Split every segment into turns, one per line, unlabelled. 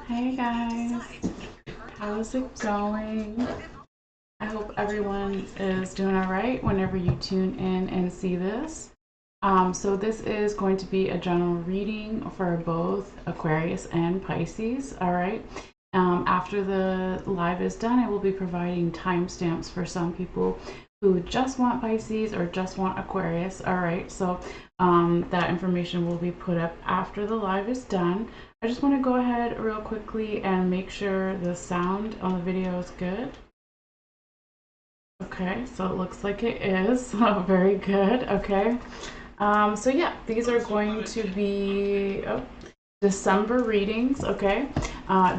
Hey guys, how's it going? I hope everyone is doing all right whenever you tune in and see this. So this is going to be a general reading for both Aquarius and Pisces, all right? After the live is done, I will be providing timestamps for some people who just want Pisces or just want Aquarius, all right? So that information will be put up after the live is done. I just want to go ahead real quickly and make sure the sound on the video is good. Okay, so it looks like it is. Very good. Okay. So yeah, these are going to be December readings, okay?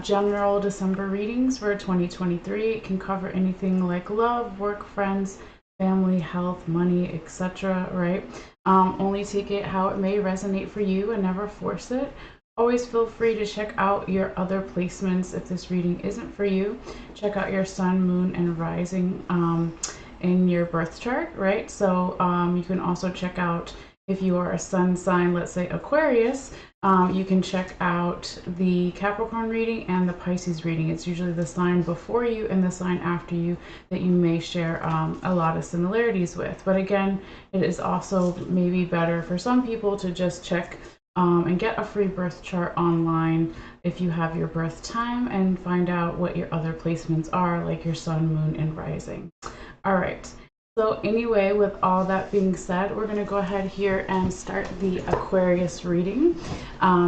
General December readings for 2023. It can cover anything like love, work, friends, family, health, money, etc., right? Only take it how it may resonate for you and never force it. Always feel free to check out your other placements if this reading isn't for you. Check out your sun, moon, and rising in your birth chart, right? So you can also check out if you are a sun sign, let's say Aquarius, you can check out the Capricorn reading and the Pisces reading. It's usually the sign before you and the sign after you that you may share a lot of similarities with. But again, it is also maybe better for some people to just check and get a free birth chart online if you have your birth time and find out what your other placements are, like your sun, moon, and rising. All right. So anyway, with all that being said, we're going to go ahead here and start the Aquarius reading.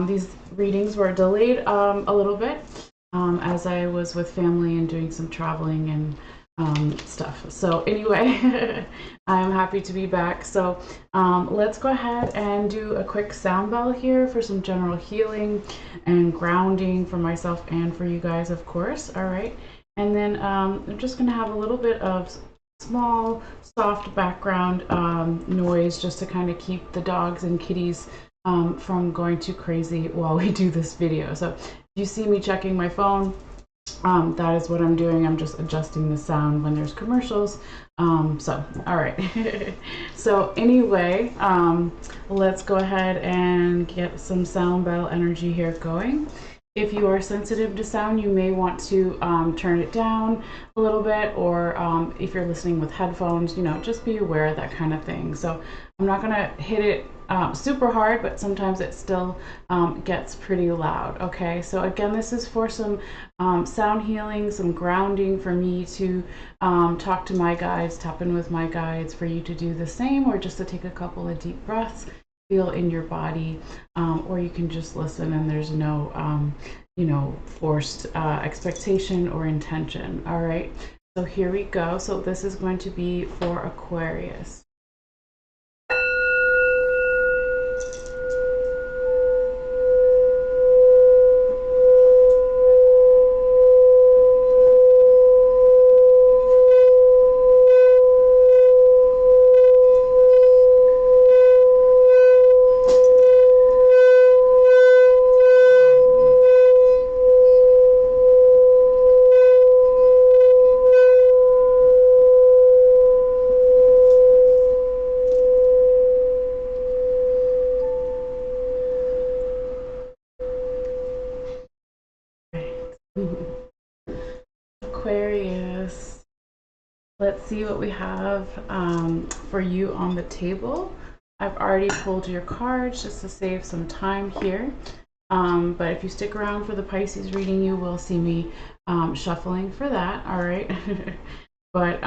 These readings were delayed a little bit as I was with family and doing some traveling and stuff. So anyway, I'm happy to be back. So let's go ahead and do a quick sound bell here for some general healing and grounding for myself and for you guys, of course. All right. And then I'm just going to have a little bit of small, soft background noise just to kind of keep the dogs and kitties from going too crazy while we do this video. So if you see me checking my phone, that is what I'm doing. I'm just adjusting the sound when there's commercials. So, all right. So anyway, let's go ahead and get some sound bell energy here going. If you are sensitive to sound, you may want to turn it down a little bit, or if you're listening with headphones, you know, just be aware of that kind of thing. So I'm not going to hit it super hard, but sometimes it still gets pretty loud. Okay, so again, this is for some sound healing, some grounding for me to talk to my guides, tap in with my guides, for you to do the same, or just to take a couple of deep breaths, feel in your body, or you can just listen and there's no you know, forced expectation or intention. All right, so here we go. So this is going to be for Aquarius. Aquarius, let's see what we have for you on the table. I've already pulled your cards just to save some time here. But if you stick around for the Pisces reading, you will see me shuffling for that. All right. But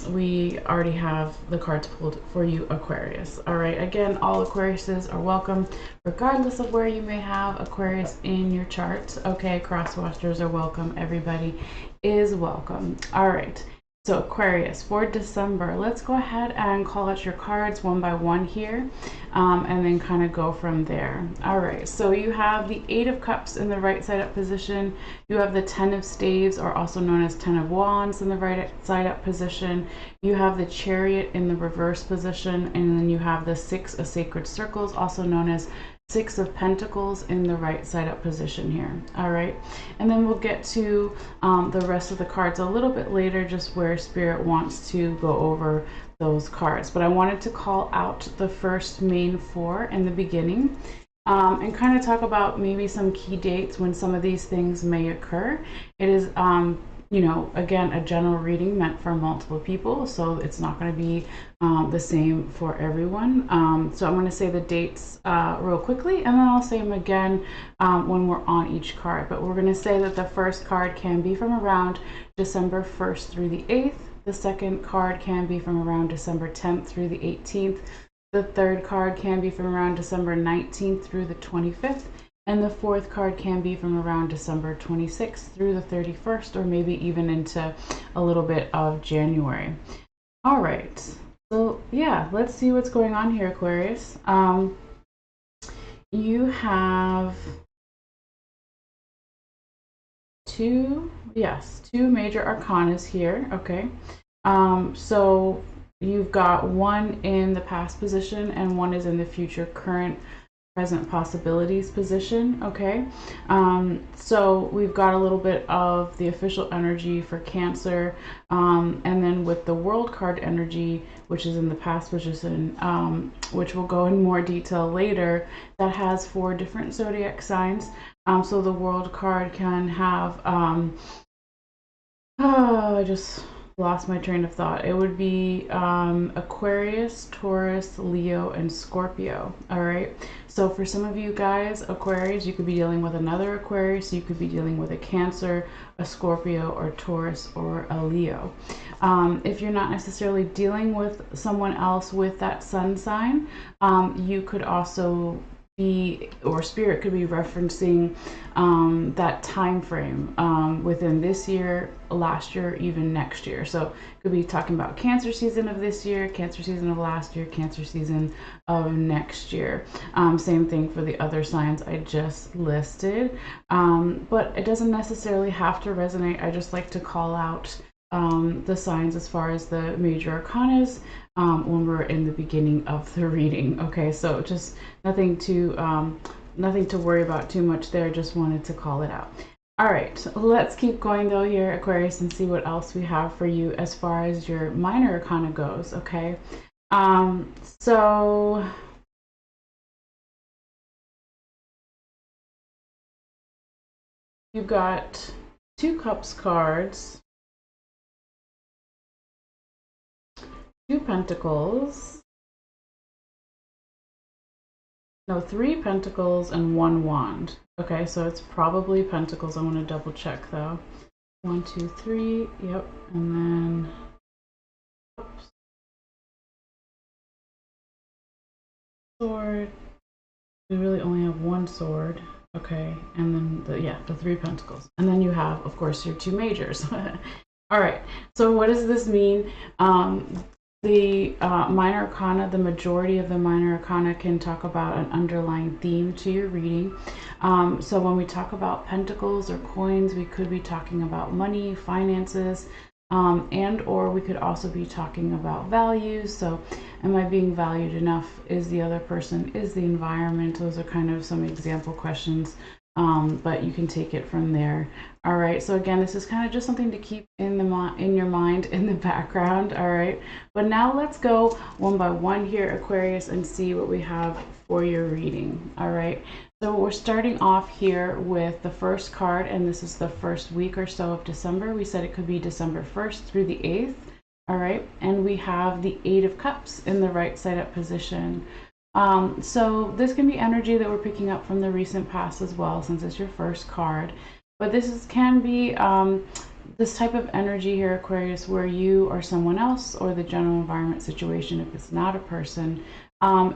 we already have the cards pulled for you, Aquarius. All right, again, all Aquariuses are welcome, regardless of where you may have Aquarius in your chart. Okay, cross-watchers are welcome. Everybody is welcome. All right, so Aquarius for December, let's go ahead and call out your cards one by one here, and then kind of go from there. All right, so you have the Eight of Cups in the right side up position. You have the Ten of Staves, or also known as Ten of Wands, in the right side up position. You have the Chariot in the reverse position, and then you have the Six of Sacred Circles, also known as Six of Pentacles, in the right side up position here. All right, and then we'll get to the rest of the cards a little bit later, just where Spirit wants to go over those cards. But I wanted to call out the first main four in the beginning. and kind of talk about maybe some key dates when some of these things may occur. It is, you know, again, a general reading meant for multiple people, so it's not going to be the same for everyone. So I'm going to say the dates real quickly, and then I'll say them again when we're on each card. But we're going to say that the first card can be from around December 1st through the 8th. The second card can be from around December 10th through the 18th. The third card can be from around December 19th through the 25th. And the fourth card can be from around December 26th through the 31st, or maybe even into a little bit of January. All right. So yeah, let's see what's going on here, Aquarius. You have two major arcanas here. Okay. So you've got one in the past position and one is in the future, current, present possibilities position. Okay. So we've got a little bit of the official energy for Cancer, and then with the world card energy, which is in the past position, which we'll go in more detail later, that has 4 different zodiac signs. So the world card can have, I just lost my train of thought. It would be Aquarius, Taurus, Leo, and Scorpio. All right. So for some of you guys, Aquarius, you could be dealing with another Aquarius. You could be dealing with a Cancer, a Scorpio, or Taurus, or a Leo. If you're not necessarily dealing with someone else with that sun sign, you could also be, or spirit could be referencing that time frame within this year, last year, even next year. So could be talking about Cancer season of this year, Cancer season of last year, Cancer season of next year. Same thing for the other signs I just listed, but it doesn't necessarily have to resonate. I just like to call out the signs as far as the major arcanas when we're in the beginning of the reading. Okay, so just nothing to worry about too much there. Just wanted to call it out. All right, let's keep going though here, Aquarius, and see what else we have for you as far as your minor arcana goes. Okay, so you've got 2 cups cards, 2 pentacles, no, 3 pentacles and 1 wand. Okay, so it's probably pentacles. I want to double check though. 1, 2, 3, yep, and then oops, sword. We really only have 1 sword. Okay, and then the 3 pentacles, and then you have, of course, your 2 majors. All right, so what does this mean? The minor arcana, the majority of the minor arcana can talk about an underlying theme to your reading. So when we talk about pentacles or coins, we could be talking about money, finances, and or we could also be talking about values. So am I being valued enough? Is the other person? Is the environment? Those are kind of some example questions, but you can take it from there. All right, so again, this is kind of just something to keep in your mind, in the background. All right, but now let's go one by one here, Aquarius, and see what we have for your reading. All right, so we're starting off here with the first card, and this is the first week or so of December. We said it could be December 1st through the 8th. All right, and we have the 8 of Cups in the right side up position. So this can be energy that we're picking up from the recent past as well, since it's your first card. But this can be this type of energy here, Aquarius, where you or someone else, or the general environment situation, if it's not a person,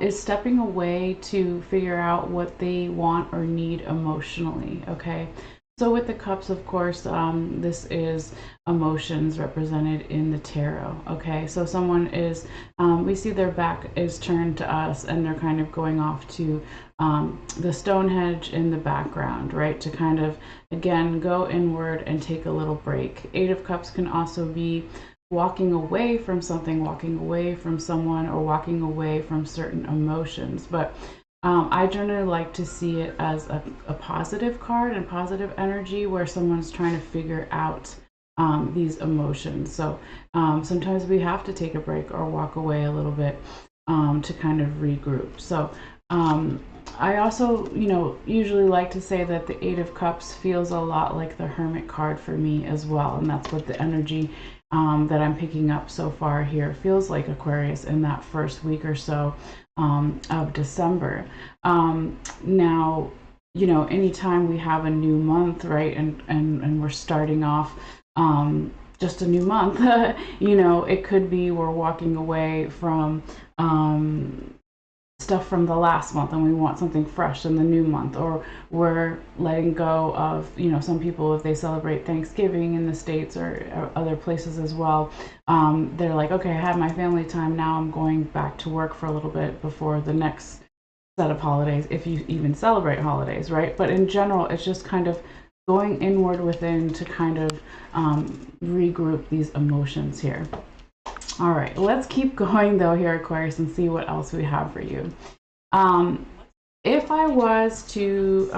is stepping away to figure out what they want or need emotionally. Okay. So with the cups, of course, this is emotions represented in the tarot. Okay, so someone is, we see their back is turned to us and they're kind of going off to the Stonehenge in the background, right? To kind of, again, go inward and take a little break. 8 of Cups can also be walking away from something, walking away from someone, or walking away from certain emotions. But I generally like to see it as a positive card and positive energy where someone's trying to figure out these emotions. So sometimes we have to take a break or walk away a little bit to kind of regroup. So I also, you know, usually like to say that the Eight of Cups feels a lot like the Hermit card for me as well. And that's what the energy that I'm picking up so far here feels like, Aquarius, in that first week or so of December. Now, you know, anytime we have a new month, right, and we're starting off just a new month, you know, it could be we're walking away from stuff from the last month and we want something fresh in the new month, or we're letting go of, you know, some people, if they celebrate Thanksgiving in the States or other places as well, they're like, okay, I had my family time, now I'm going back to work for a little bit before the next set of holidays, if you even celebrate holidays, right? But in general, it's just kind of going inward within to kind of regroup these emotions here. All right, let's keep going though here, Aquarius, and see what else we have for you. If I was to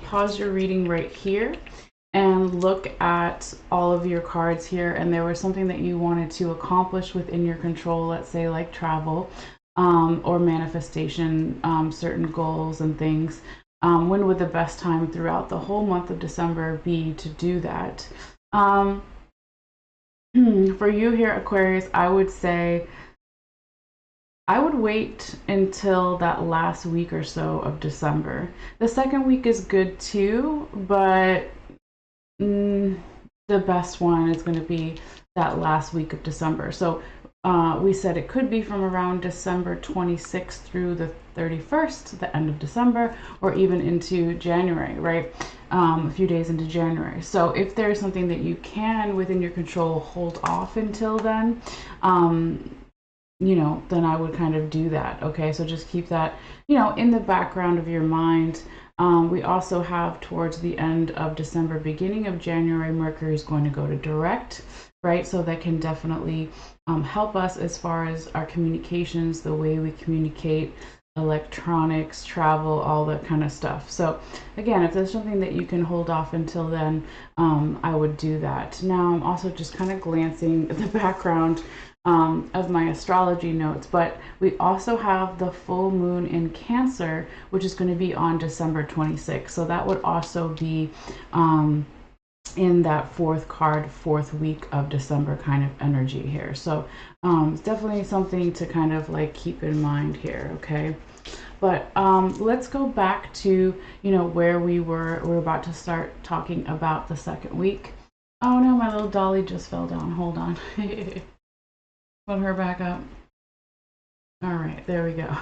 pause your reading right here and look at all of your cards here, and there was something that you wanted to accomplish within your control, let's say like travel or manifestation, certain goals and things, when would the best time throughout the whole month of December be to do that? For you here, Aquarius, I would say I would wait until that last week or so of December. The second week is good too, but the best one is going to be that last week of December. So we said it could be from around December 26th through the 31st, the end of December, or even into January, right? A few days into January. So if there's something that you can, within your control, hold off until then, you know, then I would kind of do that. Okay, so just keep that, you know, in the background of your mind. We also have towards the end of December, beginning of January, Mercury is going to go to direct, right? So that can definitely help us as far as our communications, the way we communicate, electronics, travel, all that kind of stuff. So again, if there's something that you can hold off until then, I would do that. Now I'm also just kind of glancing at the background of my astrology notes, but we also have the full moon in Cancer, which is going to be on December 26th. So that would also be in that fourth week of December kind of energy here. So it's definitely something to kind of like keep in mind here, okay? But let's go back to, you know, where we were. We're about to start talking about the second week. Oh no, my little dolly just fell down. Hold on. Put her back up. All right, there we go.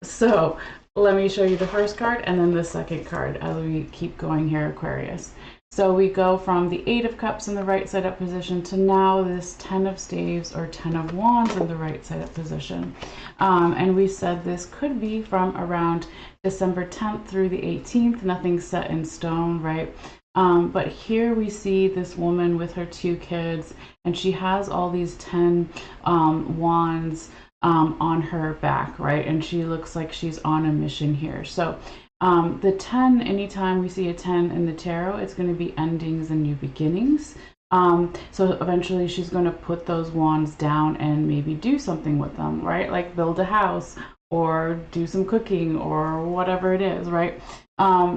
So let me show you the first card and then the second card as we keep going here, Aquarius. So we go from the Eight of Cups in the right side up position to now this Ten of Staves or Ten of Wands in the right side up position. And we said this could be from around December 10th through the 18th, nothing set in stone, right? But here we see this woman with her two kids, and she has all these 10 wands on her back, right? And she looks like she's on a mission here. So the 10, anytime we see a 10 in the tarot, it's going to be endings and new beginnings. So eventually she's going to put those wands down and maybe do something with them, right? Like build a house or do some cooking or whatever it is, right?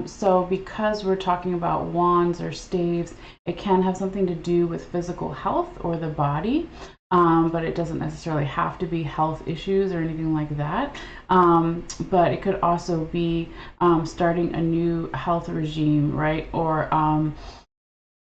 So because we're talking about wands or staves, it can have something to do with physical health or the body. But it doesn't necessarily have to be health issues or anything like that. But it could also be starting a new health regime, right? Or,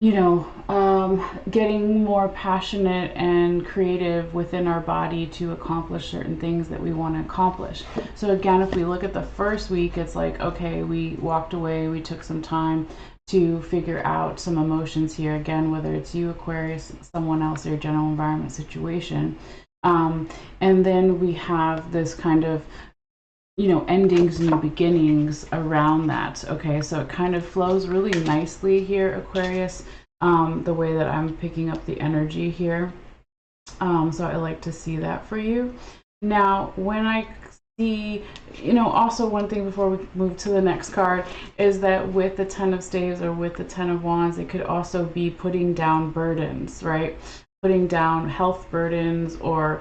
you know, getting more passionate and creative within our body to accomplish certain things that we want to accomplish. So again, if we look at the first week, it's like, okay, we walked away, we took some time to figure out some emotions here, again, whether it's you, Aquarius, someone else, or general environment situation. And then we have this kind of, you know, endings, new beginnings around that. Okay, so it kind of flows really nicely here, Aquarius, the way that I'm picking up the energy here. So I like to see that for you. Now, when I see, you know, also one thing before we move to the next card is that with the Ten of Staves or with the Ten of Wands, it could also be putting down burdens, right? Putting down health burdens or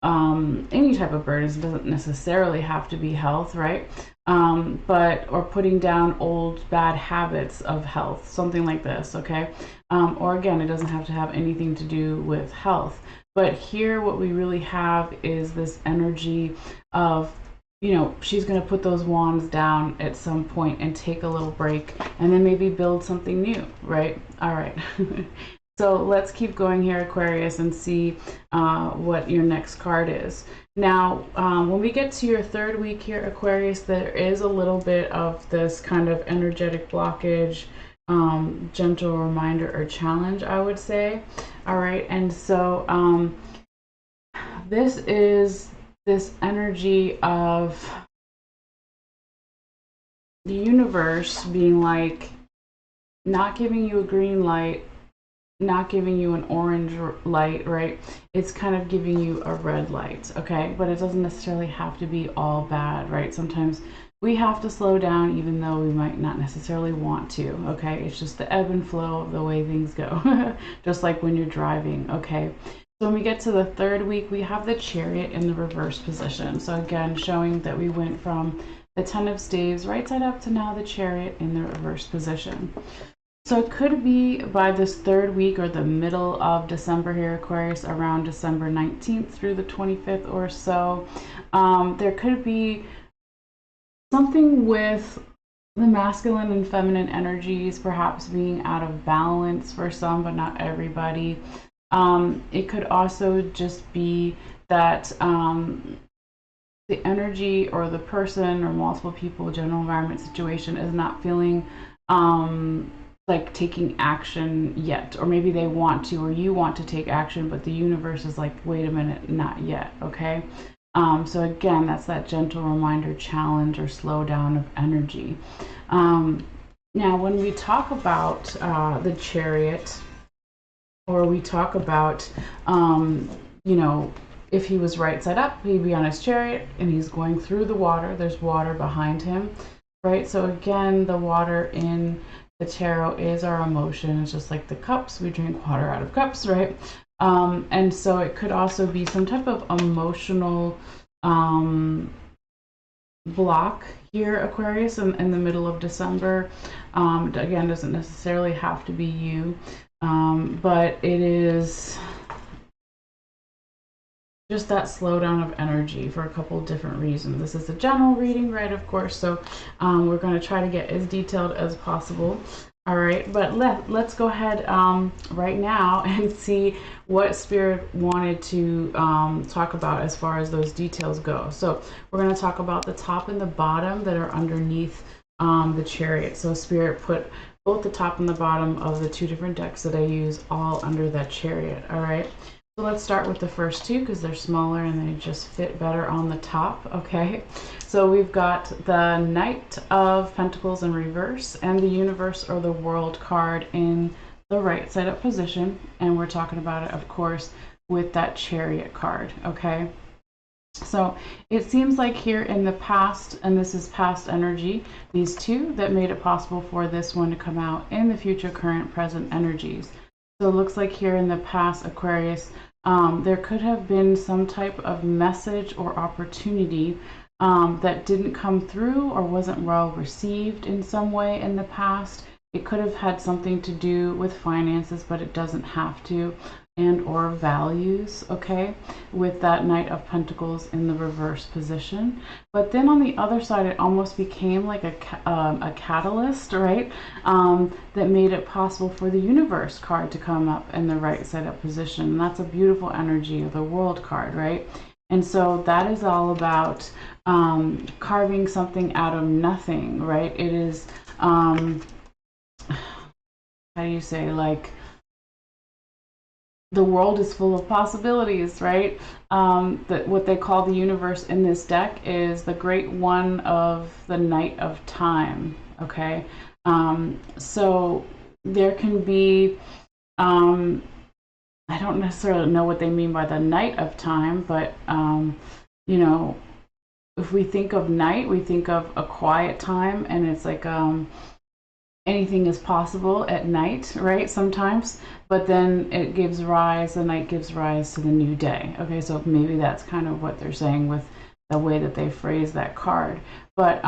any type of burdens. It doesn't necessarily have to be health, right? Or putting down old bad habits of health, something like this, okay? Or again, it doesn't have to have anything to do with health. But here, what we really have is this energy of, you know, she's going to put those wands down at some point and take a little break and then maybe build something new, right? All right. So let's keep going here, Aquarius, and see what your next card is. Now, when we get to your third week here, Aquarius, there is a little bit of this kind of energetic blockage, gentle reminder or challenge, I would say. All right, and so this is this energy of the universe being like, not giving you a green light, not giving you an orange light, right? It's kind of giving you a red light, okay? But it doesn't necessarily have to be all bad, right? Sometimes we have to slow down even though we might not necessarily want to, okay? It's just the ebb and flow of the way things go, just like when you're driving, okay? So when we get to the third week, we have the Chariot in the reverse position. So again, showing that we went from the Ten of Staves right side up to now the Chariot in the reverse position. So it could be by this third week or the middle of December here, Aquarius, around December 19th through the 25th or so. There could be something with the masculine and feminine energies perhaps being out of balance for some, but not everybody. It could also just be that the energy or the person or multiple people, general environment situation is not feeling like taking action yet, or maybe they want to, or you want to take action, but the universe is like, wait a minute, not yet, okay? So again, that's that gentle reminder, challenge, or slow down of energy. Now, when we talk about the Chariot, or we talk about, you know, if he was right side up, he'd be on his chariot and he's going through the water. There's water behind him, right? So again, the water in the tarot is our emotions, just like the cups. We drink water out of cups, right? And so it could also be some type of emotional block here, Aquarius, in the middle of December. Again, doesn't necessarily have to be you, but it is just that slowdown of energy for a couple of different reasons. This is a general reading, right, of course, so we're going to try to get as detailed as possible. All right, but let's go ahead right now and see what Spirit wanted to talk about as far as those details go. So we're going to talk about the top and the bottom that are underneath the Chariot. So Spirit put both the top and the bottom of the two different decks that I use all under that Chariot. All right. So let's start with the first two because they're smaller and they just fit better on the top, okay? So we've got the Knight of Pentacles in reverse and the Universe or the World card in the right side up position. And we're talking about it, of course, with that Chariot card, okay? So it seems like here in the past, and this is past energy, these two that made it possible for this one to come out in the future, current, present energies. So it looks like here in the past, Aquarius, there could have been some type of message or opportunity that didn't come through or wasn't well received in some way in the past. It could have had something to do with finances, but it doesn't have to, and or values, okay, with that Knight of Pentacles in the reverse position. But then on the other side, it almost became like a catalyst, right, that made it possible for the Universe card to come up in the right side up position. And that's a beautiful energy of the World card, right? And so that is all about carving something out of nothing, right? It is, how do you say, like, the world is full of possibilities, right? That what they call the universe in this deck is the great one of the Knight of Time, okay? So there can be, I don't necessarily know what they mean by the Knight of Time, but, you know, if we think of night, we think of a quiet time, and it's like, anything is possible at night, right? Sometimes, but then it gives rise, the night gives rise to the new day. Okay, so maybe that's kind of what they're saying with the way that they phrase that card. But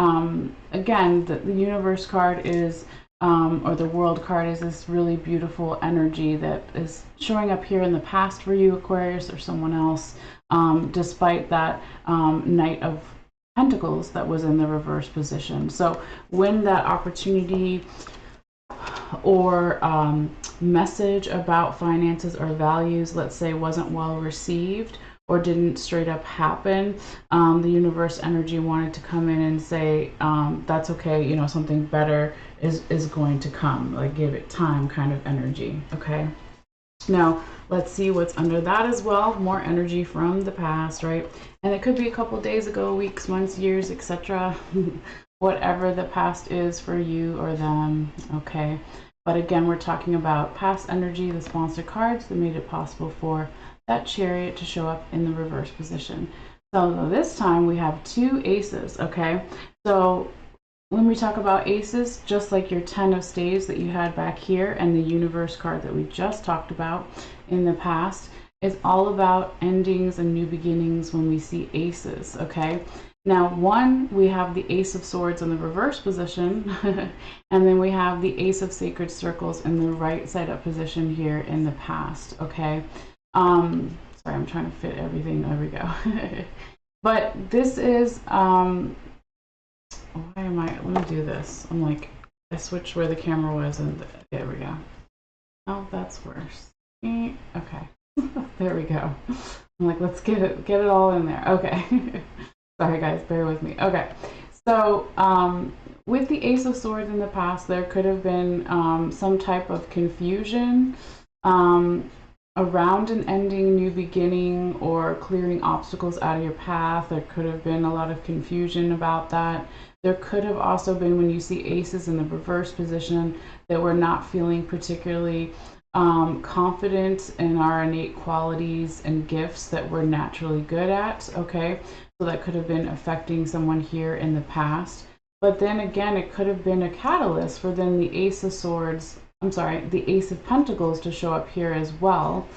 again, the universe card is, or the world card is this really beautiful energy that is showing up here in the past for you, Aquarius, or someone else, despite that Knight of Pentacles that was in the reverse position. So when that opportunity or message about finances or values, let's say, wasn't well received or didn't straight up happen, the universe energy wanted to come in and say, that's okay, you know, something better is going to come, like give it time kind of energy. Okay, now let's see what's under that as well. More energy from the past, right? And it could be a couple days ago, weeks, months, years, etc. Whatever the past is for you or them. Okay, but again, we're talking about past energy, the sponsor cards that made it possible for that Chariot to show up in the reverse position. So this time we have 2 aces. Okay, so when we talk about aces, just like your 10 of Staves that you had back here and the universe card that we just talked about in the past, it's all about endings and new beginnings when we see aces. Okay, now we have the Ace of Swords in the reverse position and then we have the Ace of Sacred Circles in the right side up position here in the past. Okay, sorry, I'm trying to fit everything. There we go. But this is why am I, let me do this. I'm like, I switched where the camera was and there we go. Oh, that's worse. Okay. There we go. I'm like, let's get it all in there. Okay. Sorry guys, bear with me. Okay. So with the Ace of Swords in the past, there could have been some type of confusion around an ending, new beginning, or clearing obstacles out of your path. There could have been a lot of confusion about that. There could have also been, when you see aces in the reverse position, that we're not feeling particularly confident in our innate qualities and gifts that we're naturally good at. Okay, so that could have been affecting someone here in the past. But then again, it could have been a catalyst for then the Ace of Swords, the Ace of Pentacles to show up here as well.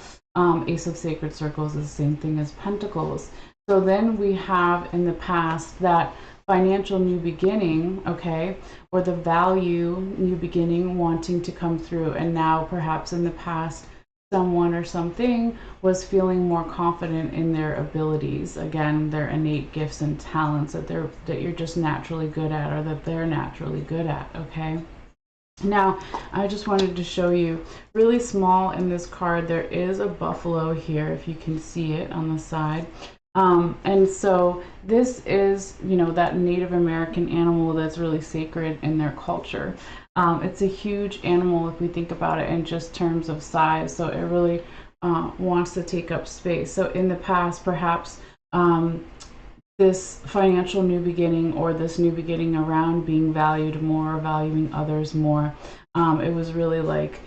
Ace of Sacred Circles is the same thing as Pentacles. So then we have in the past that financial new beginning, okay, or the value new beginning wanting to come through. And now perhaps in the past, someone or something was feeling more confident in their abilities, again, their innate gifts and talents that you're just naturally good at, or that they're naturally good at. Okay, now I just wanted to show you really small in this card, there is a buffalo here, if you can see it on the side. And so this is, you know, that Native American animal that's really sacred in their culture. It's a huge animal if we think about it in just terms of size. So it really wants to take up space. So in the past, perhaps this financial new beginning, or this new beginning around being valued more, valuing others more, it was really like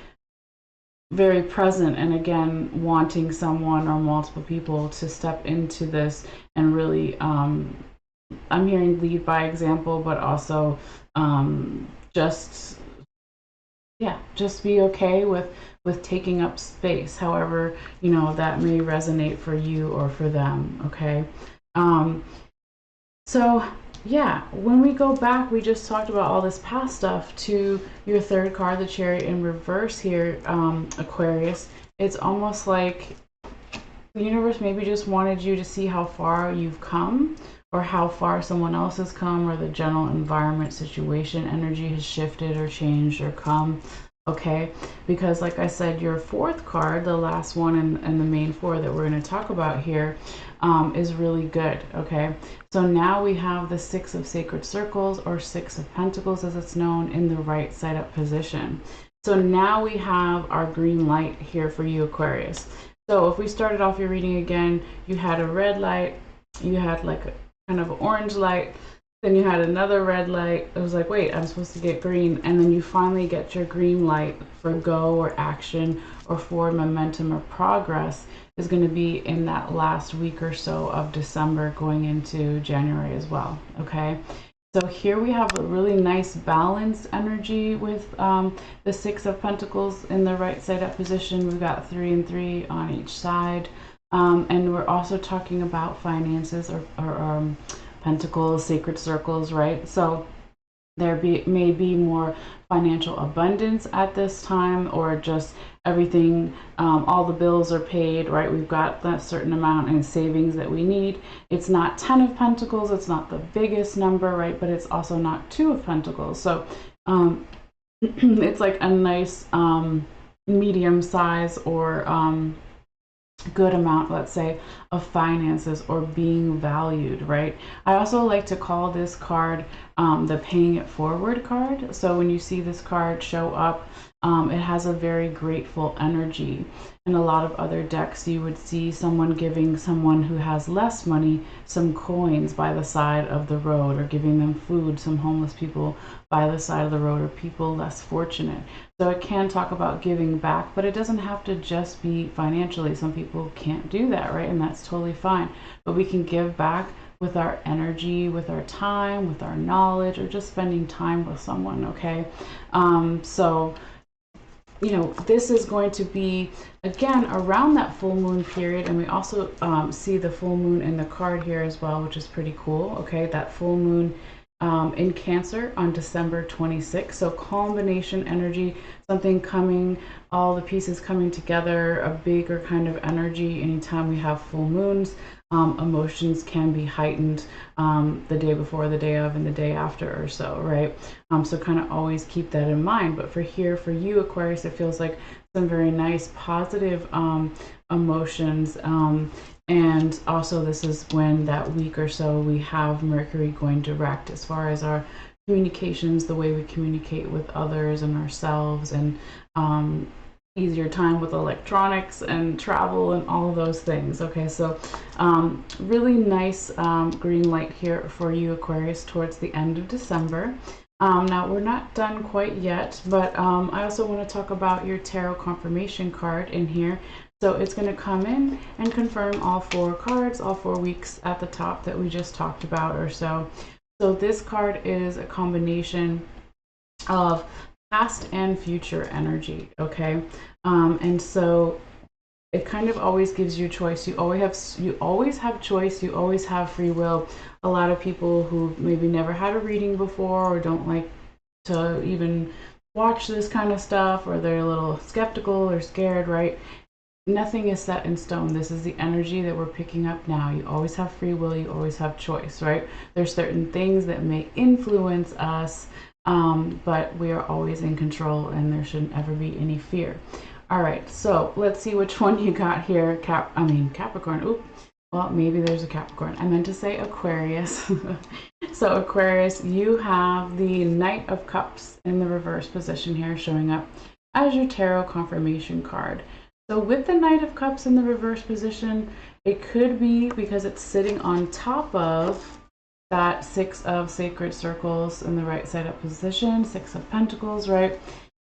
very present, and again wanting someone or multiple people to step into this and really I'm hearing lead by example, but also just be okay with taking up space, however, you know, that may resonate for you or for them. Okay, so yeah, when we go back, we just talked about all this past stuff to your third card, the Chariot in reverse here, Aquarius. It's almost like the universe maybe just wanted you to see how far you've come, or how far someone else has come, or the general environment, situation, energy has shifted or changed or come. Okay, because like I said, your fourth card, the last one and the main 4 that we're going to talk about here, is really good. Okay, so now we have the 6 of Sacred Circles, or 6 of Pentacles as it's known, in the right side up position. So now we have our green light here for you, Aquarius. So if we started off your reading again, you had a red light, you had like a kind of orange light, then you had another red light. It was like, wait, I'm supposed to get green. And then you finally get your green light for go or action or forward momentum or progress is going to be in that last week or so of December going into January as well. Okay, So here we have a really nice balanced energy with the Six of Pentacles in the right side up position. We've got 3 and 3 on each side. And we're also talking about finances or pentacles, sacred circles, right? So there may be more financial abundance at this time, or just everything, all the bills are paid, right? We've got that certain amount in savings that we need. It's not 10 of Pentacles, it's not the biggest number, right? But it's also not 2 of Pentacles. So it's like a nice medium size or good amount, let's say, of finances or being valued, right? I also like to call this card the paying it forward card. So when you see this card show up, it has a very grateful energy. In a lot of other decks, you would see someone giving someone who has less money some coins by the side of the road, or giving them food, some homeless people by the side of the road, or people less fortunate. So it can talk about giving back, but it doesn't have to just be financially. Some people can't do that, right? And that's totally fine. But we can give back with our energy, with our time, with our knowledge, or just spending time with someone, okay? So, you know, this is going to be, again, around that full moon period. And we also see the full moon in the card here as well, which is pretty cool, okay? That full moon in Cancer on December 26th. So combination energy, something coming, all the pieces coming together, a bigger kind of energy. Anytime we have full moons, emotions can be heightened the day before, the day of, and the day after or so, right? So kind of always keep that in mind. But for you, Aquarius, it feels like some very nice positive emotions. And also this is when that week or so we have Mercury going direct as far as our communications, the way we communicate with others and ourselves, and easier time with electronics and travel and all of those things. Okay, so really nice green light here for you, Aquarius, towards the end of December. Now we're not done quite yet, but I also want to talk about your tarot confirmation card in here. So it's going to come in and confirm all 4 cards, all 4 weeks at the top that we just talked about or so. So this card is a combination of past and future energy, okay? And so it kind of always gives you choice. You always have choice. You always have free will. A lot of people who maybe never had a reading before, or don't like to even watch this kind of stuff, or they're a little skeptical or scared, right? Nothing is set in stone. This is the energy that we're picking up now. You always have free will. You always have choice, right? There's certain things that may influence us, but we are always in control, and there shouldn't ever be any fear. All right, so let's see which one you got here. Capricorn. Oop. Well, maybe there's a Capricorn. I meant to say Aquarius. So Aquarius, you have the Knight of Cups in the reverse position here, showing up as your tarot confirmation card. So with the Knight of Cups in the reverse position, it could be because it's sitting on top of that 6 of Sacred Circles in the right side up position, 6 of Pentacles, right?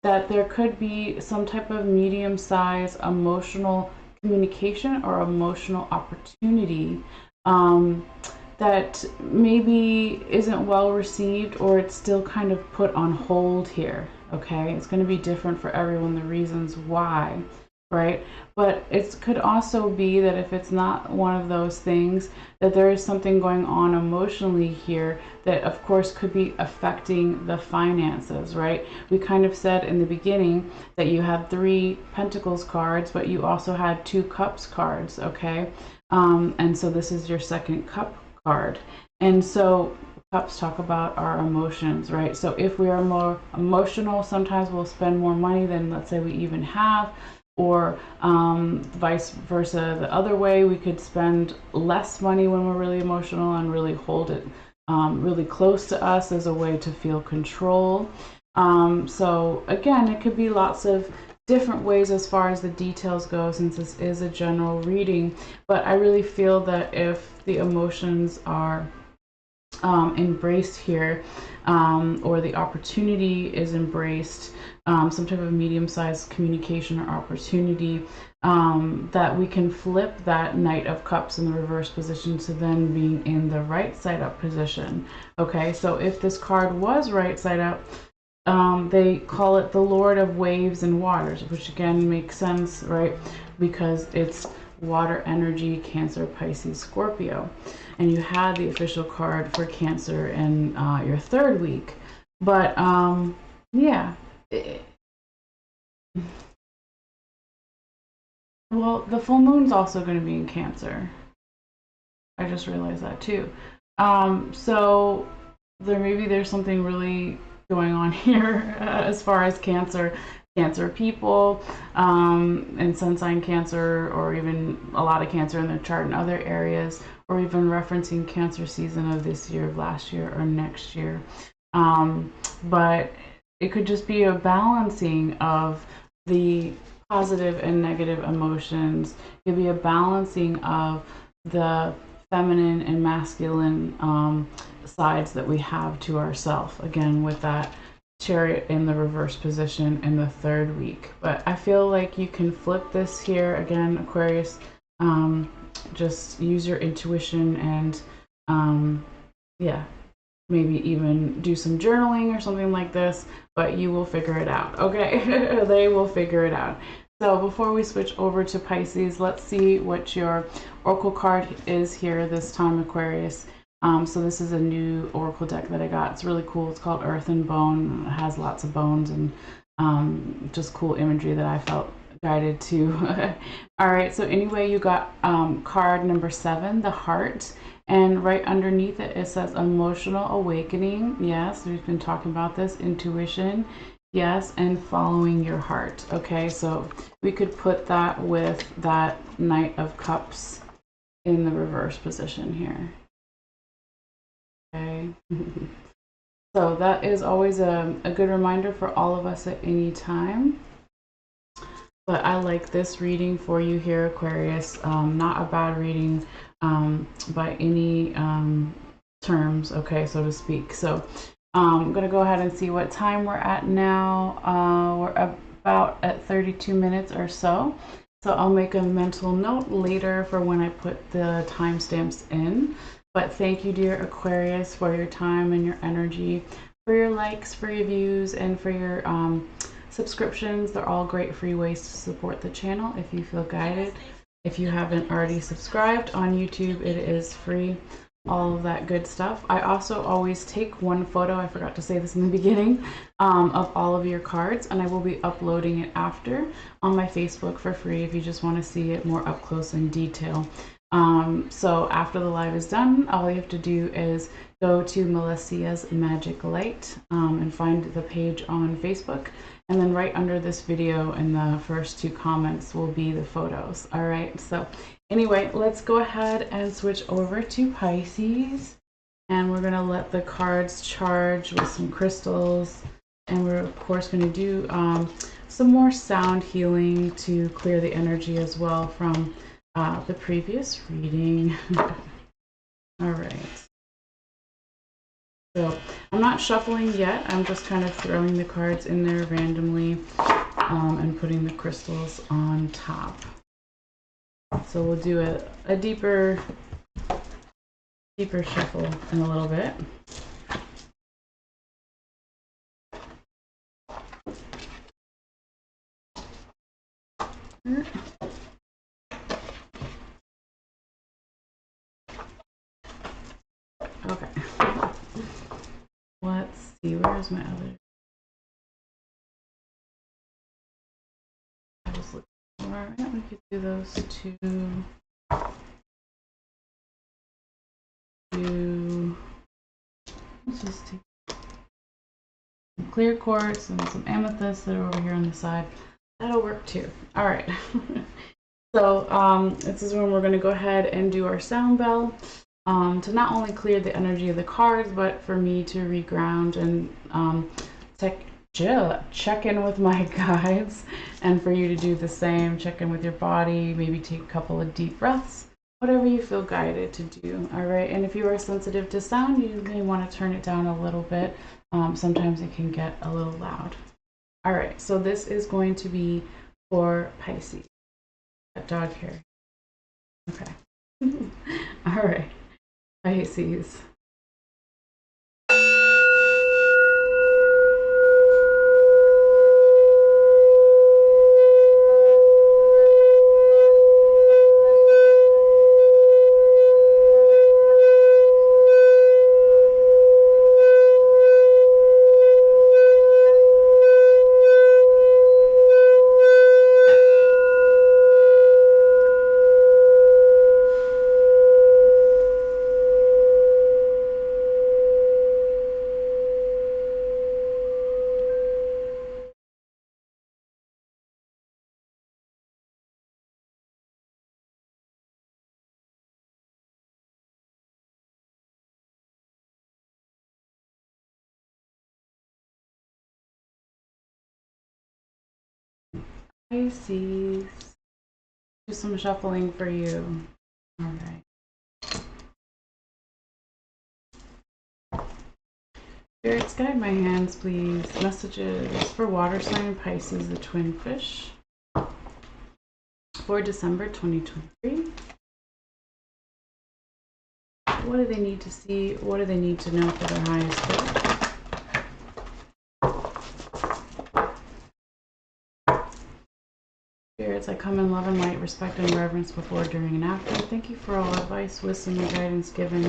That there could be some type of medium-sized emotional communication or emotional opportunity that maybe isn't well received, or it's still kind of put on hold here, okay? It's going to be different for everyone, the reasons why, right? But it could also be that if it's not one of those things, that there is something going on emotionally here that of course could be affecting the finances, right? We kind of said in the beginning that you had 3 Pentacles cards, but you also had 2 Cups cards, okay? And so this is your second Cup card. And so Cups talk about our emotions, right? So if we are more emotional, sometimes we'll spend more money than, let's say, we even have, or vice versa the other way. We could spend less money when we're really emotional and really hold it really close to us as a way to feel control. So again, it could be lots of different ways as far as the details go, since this is a general reading. But I really feel that if the emotions are embraced here, or the opportunity is embraced, some type of medium-sized communication or opportunity, that we can flip that Knight of Cups in the reverse position to then being in the right side up position. Okay, so if this card was right side up, they call it the Lord of Waves and Waters, which again makes sense, right? Because it's water energy, Cancer, Pisces, Scorpio. And you had the official card for Cancer in your third week. But yeah. Well, the full moon's also going to be in Cancer. I just realized that too. So there's something really going on here as far as Cancer people, and sun sign Cancer, or even a lot of Cancer in their chart in other areas, or even referencing Cancer season of this year, last year, or next year. But it could just be a balancing of the positive and negative emotions. It could be a balancing of the feminine and masculine sides that we have to ourselves, again with that Chariot in the reverse position in the third week. But I feel like you can flip this here again, Aquarius. Just use your intuition and yeah, maybe even do some journaling or something like this, but you will figure it out, okay? They will figure it out. So before we switch over to Pisces, let's see what your oracle card is here this time, Aquarius. So this is a new oracle deck that I got. It's really cool. It's called Earth and Bone. It has lots of bones and just cool imagery that I felt guided to. All right, so anyway, you got card number 7, the Heart. And right underneath it, it says emotional awakening. Yes, we've been talking about this. Intuition. Yes, and following your heart. Okay, so we could put that with that Knight of Cups in the reverse position here. Okay. So that is always a good reminder for all of us at any time. But I like this reading for you here, Aquarius. Not a bad reading by any terms, okay, so to speak. So I'm going to go ahead and see what time we're at now. We're about at 32 minutes or so. So I'll make a mental note later for when I put the timestamps in. But thank you, dear Aquarius, for your time and your energy, for your likes, for your views, and for your subscriptions. They're all great free ways to support the channel if you feel guided. If you haven't already subscribed on YouTube, it is free. All of that good stuff. I also always take one photo, I forgot to say this in the beginning, of all of your cards, and I will be uploading it after on my Facebook for free if you just want to see it more up close in detail. So after the live is done, all you have to do is go to Malessea's Magic Light and find the page on Facebook. And then right under this video in the first 2 comments will be the photos. All right, so anyway, let's go ahead and switch over to Pisces. And we're gonna let the cards charge with some crystals. And we're of course gonna do some more sound healing to clear the energy as well from the previous reading. All right. So I'm not shuffling yet. I'm just kind of throwing the cards in there randomly and putting the crystals on top. So we'll do a deeper shuffle in a little bit. Okay. Let's see, where's my other? I was looking for it. We could do those two. Let's just take some clear quartz and some amethyst that are over here on the side. That'll work too. All right. So this is when we're going to go ahead and do our sound bell to not only clear the energy of the cards, but for me to reground and check in with my guides, and for you to do the same. Check in with your body, maybe take a couple of deep breaths, whatever you feel guided to do. All right. And if you are sensitive to sound, you may want to turn it down a little bit. Sometimes it can get a little loud. All right. So this is going to be for Pisces. That dog hair. Okay. All right. Pisces. Pisces. Do some shuffling for you. All right. Spirits, guide my hands, please. Messages for water sign Pisces, the twin fish, for December 2023. What do they need to see? What do they need to know for their highest good? Spirits, I come in love and light, respect and reverence before, during, and after. Thank you for all advice, wisdom, and guidance given.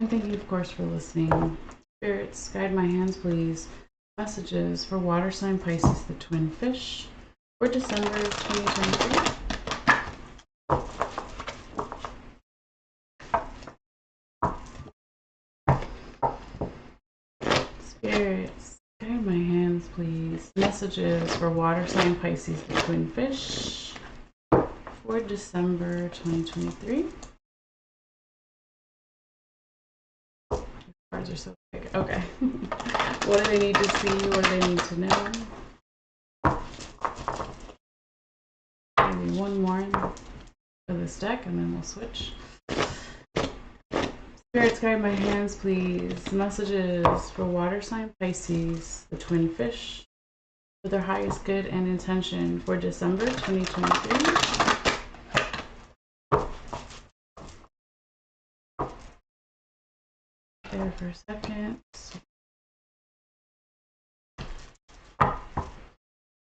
And thank you, of course, for listening. Spirits, guide my hands, please. Messages for water sign Pisces, the twin fish, for December 2023. Spirits, guide my hands, please. Messages for water sign Pisces, the twin fish, for December 2023. Cards are so big. Okay. What do they need to see? What do they need to know? Maybe one more for this deck and then we'll switch. Spirits, guide my hands, please. Messages for water sign Pisces, the twin fish, for their highest good and intention for December 2023. There for a second.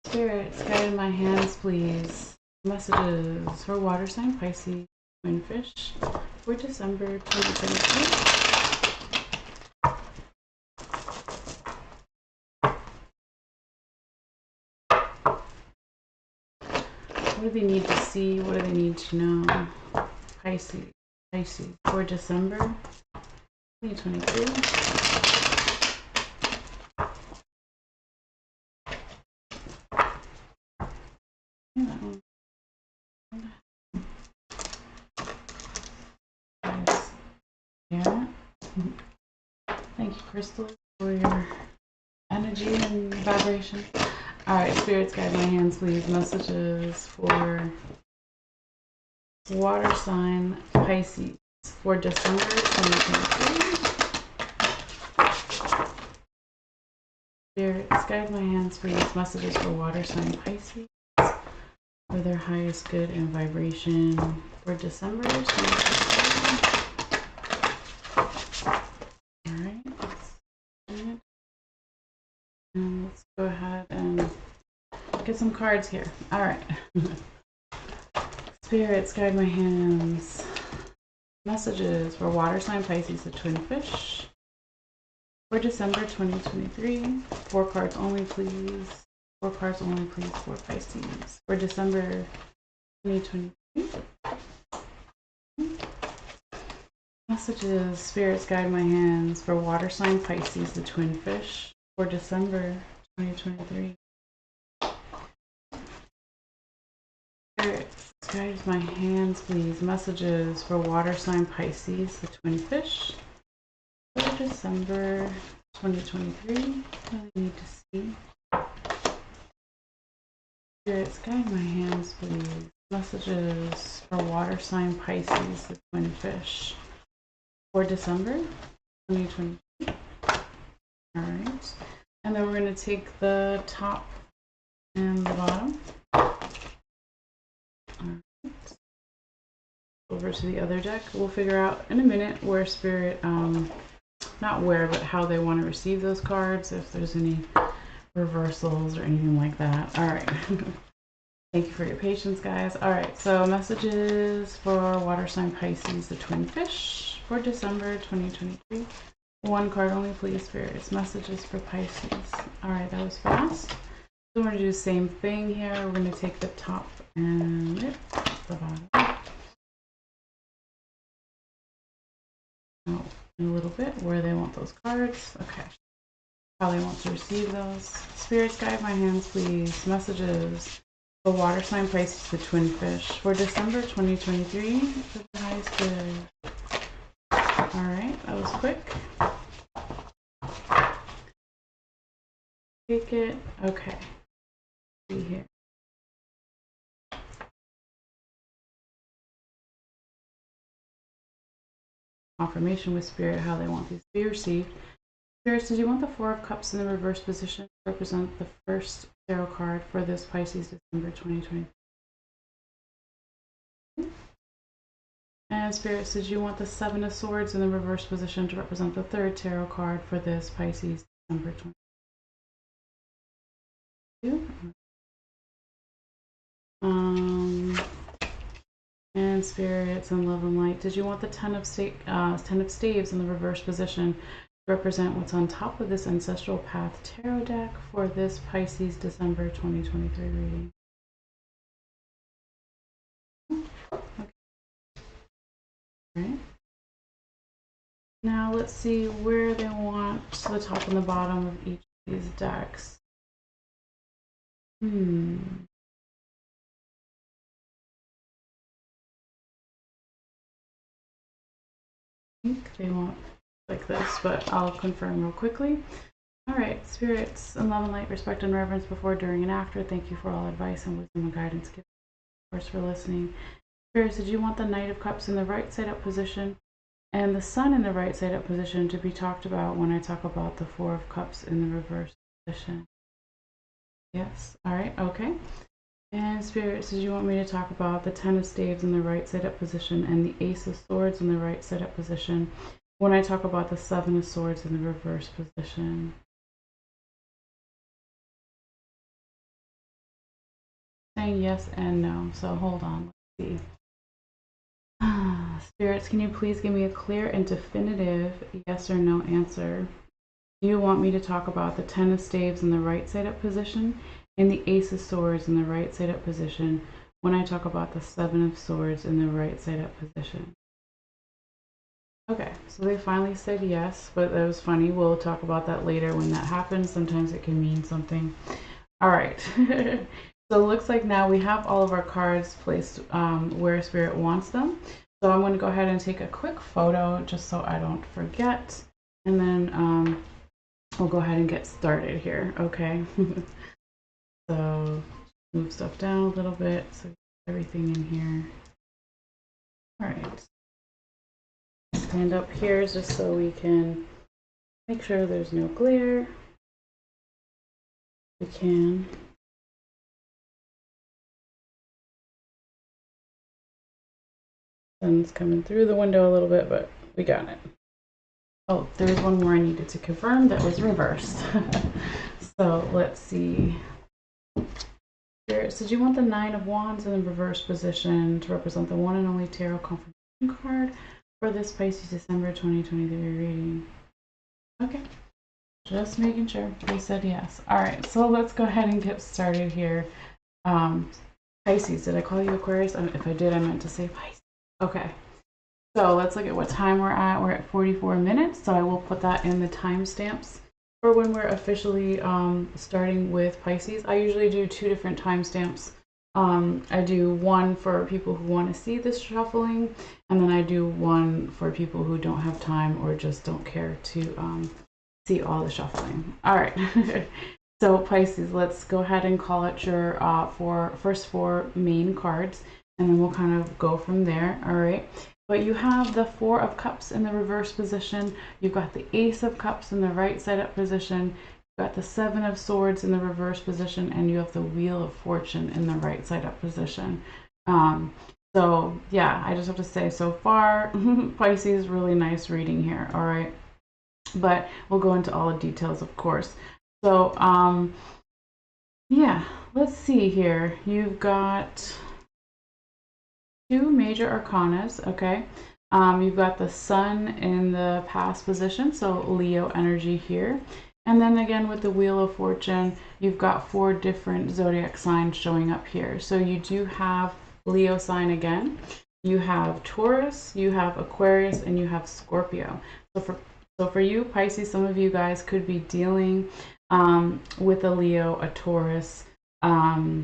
Spirits, guide my hands, please. Messages for water sign Pisces, twin fish, for December 2023. What do they need to see? What do they need to know? Pisces, for December 2023. Yeah. Thank you, Crystal, for your energy and vibration. All right, spirits, guide my hands, please. Messages for water sign Pisces for December 2023. Spirits, guide my hands, please. Messages for water sign Pisces for their highest good and vibration for December 2023. All right, and let's go ahead and get some cards here. All right. Spirits, guide my hands. Messages for water sign Pisces, the twin fish, for December 2023. 4 cards only, please. 4 cards only, please, for Pisces for December 2023. Messages, spirits, guide my hands for water sign Pisces, the twin fish, for December 2023. Spirits, guide my hands, please. Messages for water sign Pisces, the twin fish, for December 2023. What do I need to see? Spirits, guide my hands, please. Messages for water sign Pisces, the twin fish, for December 2022. All right. And then we're going to take the top and the bottom. All right. Over to the other deck. We'll figure out in a minute where Spirit, not where, but how they want to receive those cards, if there's any reversals or anything like that. All right. Thank you for your patience, guys. All right, so messages for water sign Pisces, the twin fish, for December 2023. One card only, please, Spirits. Messages for Pisces. All right, that was fast. So we're going to do the same thing here. We're going to take the top and the bottom. Oh, in a little bit where they want those cards. Okay. How they want to receive those. Spirits, guide my hands, please. Messages. The water sign Pisces, the twin fish, for December 2023. For the highest bid. All right, that was quick. Take it. Okay. See here. Confirmation with Spirit how they want these to be received. Spirits, did you want the Four of Cups in the reverse position to represent the first tarot card for this Pisces December 2023? And Spirits, did you want the Seven of Swords in the reverse position to represent the third tarot card for this Pisces December 2022? And Spirits and Love and Light, did you want the Ten of Staves in the reverse position represent what's on top of this Ancestral Path Tarot deck for this Pisces December 2023 reading? Okay. All right. Now let's see where they want the top and the bottom of each of these decks. I think they want like this, but I'll confirm real quickly. All right, Spirits and Love and Light, respect and reverence before, during, and after. Thank you for all advice and wisdom and guidance given. Of course, for listening. Spirits, did you want the Knight of Cups in the right side up position and the Sun in the right side up position to be talked about when I talk about the Four of Cups in the reverse position? Yes. All right. Okay. And Spirits, did you want me to talk about the Ten of Staves in the right side up position and the Ace of Swords in the right side up position when I talk about the Seven of Swords in the reverse position? Saying yes and no. So hold on. Let's see. Spirits, can you please give me a clear and definitive yes or no answer? Do you want me to talk about the Ten of Staves in the right side up position and the Ace of Swords in the right side up position when I talk about the Seven of Swords in the right side up position? Okay, so they finally said yes, but that was funny. We'll talk about that later when that happens. Sometimes it can mean something. All right. So it looks like now we have all of our cards placed where Spirit wants them. So I'm going to go ahead and take a quick photo just so I don't forget. And then we'll go ahead and get started here. Okay. So move stuff down a little bit so everything in here. All right. Stand up here just so we can make sure there's no glare. We can. Sun's coming through the window a little bit, but we got it. Oh, there's one more I needed to confirm that was reversed. So let's see. Spirits, did you want the Nine of Wands in the reverse position to represent the one and only tarot confirmation card for this Pisces December 2023 reading? Okay, just making sure. They said yes. All right, so let's go ahead and get started here. Pisces, did I call you Aquarius? If I did, I meant to say Pisces. Okay, so let's look at what time we're at. We're at 44 minutes, so I will put that in the timestamps for when we're officially starting with Pisces. I usually do 2 different timestamps. I do one for people who want to see this shuffling, and then I do one for people who don't have time or just don't care to see all the shuffling. All right. So Pisces, let's go ahead and call it your first four main cards, and then we'll kind of go from there. All right. But you have the Four of Cups in the reverse position. You've got the Ace of Cups in the right side up position. You've got the Seven of Swords in the reverse position, and you have the Wheel of Fortune in the right side up position. So yeah, I just have to say, so far, Pisces, really nice reading here. All right. But we'll go into all the details, of course. So, yeah, let's see here. You've got two major arcanas, okay? You've got the Sun in the past position, so Leo energy here. And then again with the Wheel of Fortune, you've got four different zodiac signs showing up here. So you do have Leo sign again. You have Taurus, you have Aquarius, and you have Scorpio. So for you, Pisces, some of you guys could be dealing with a Leo, a Taurus, a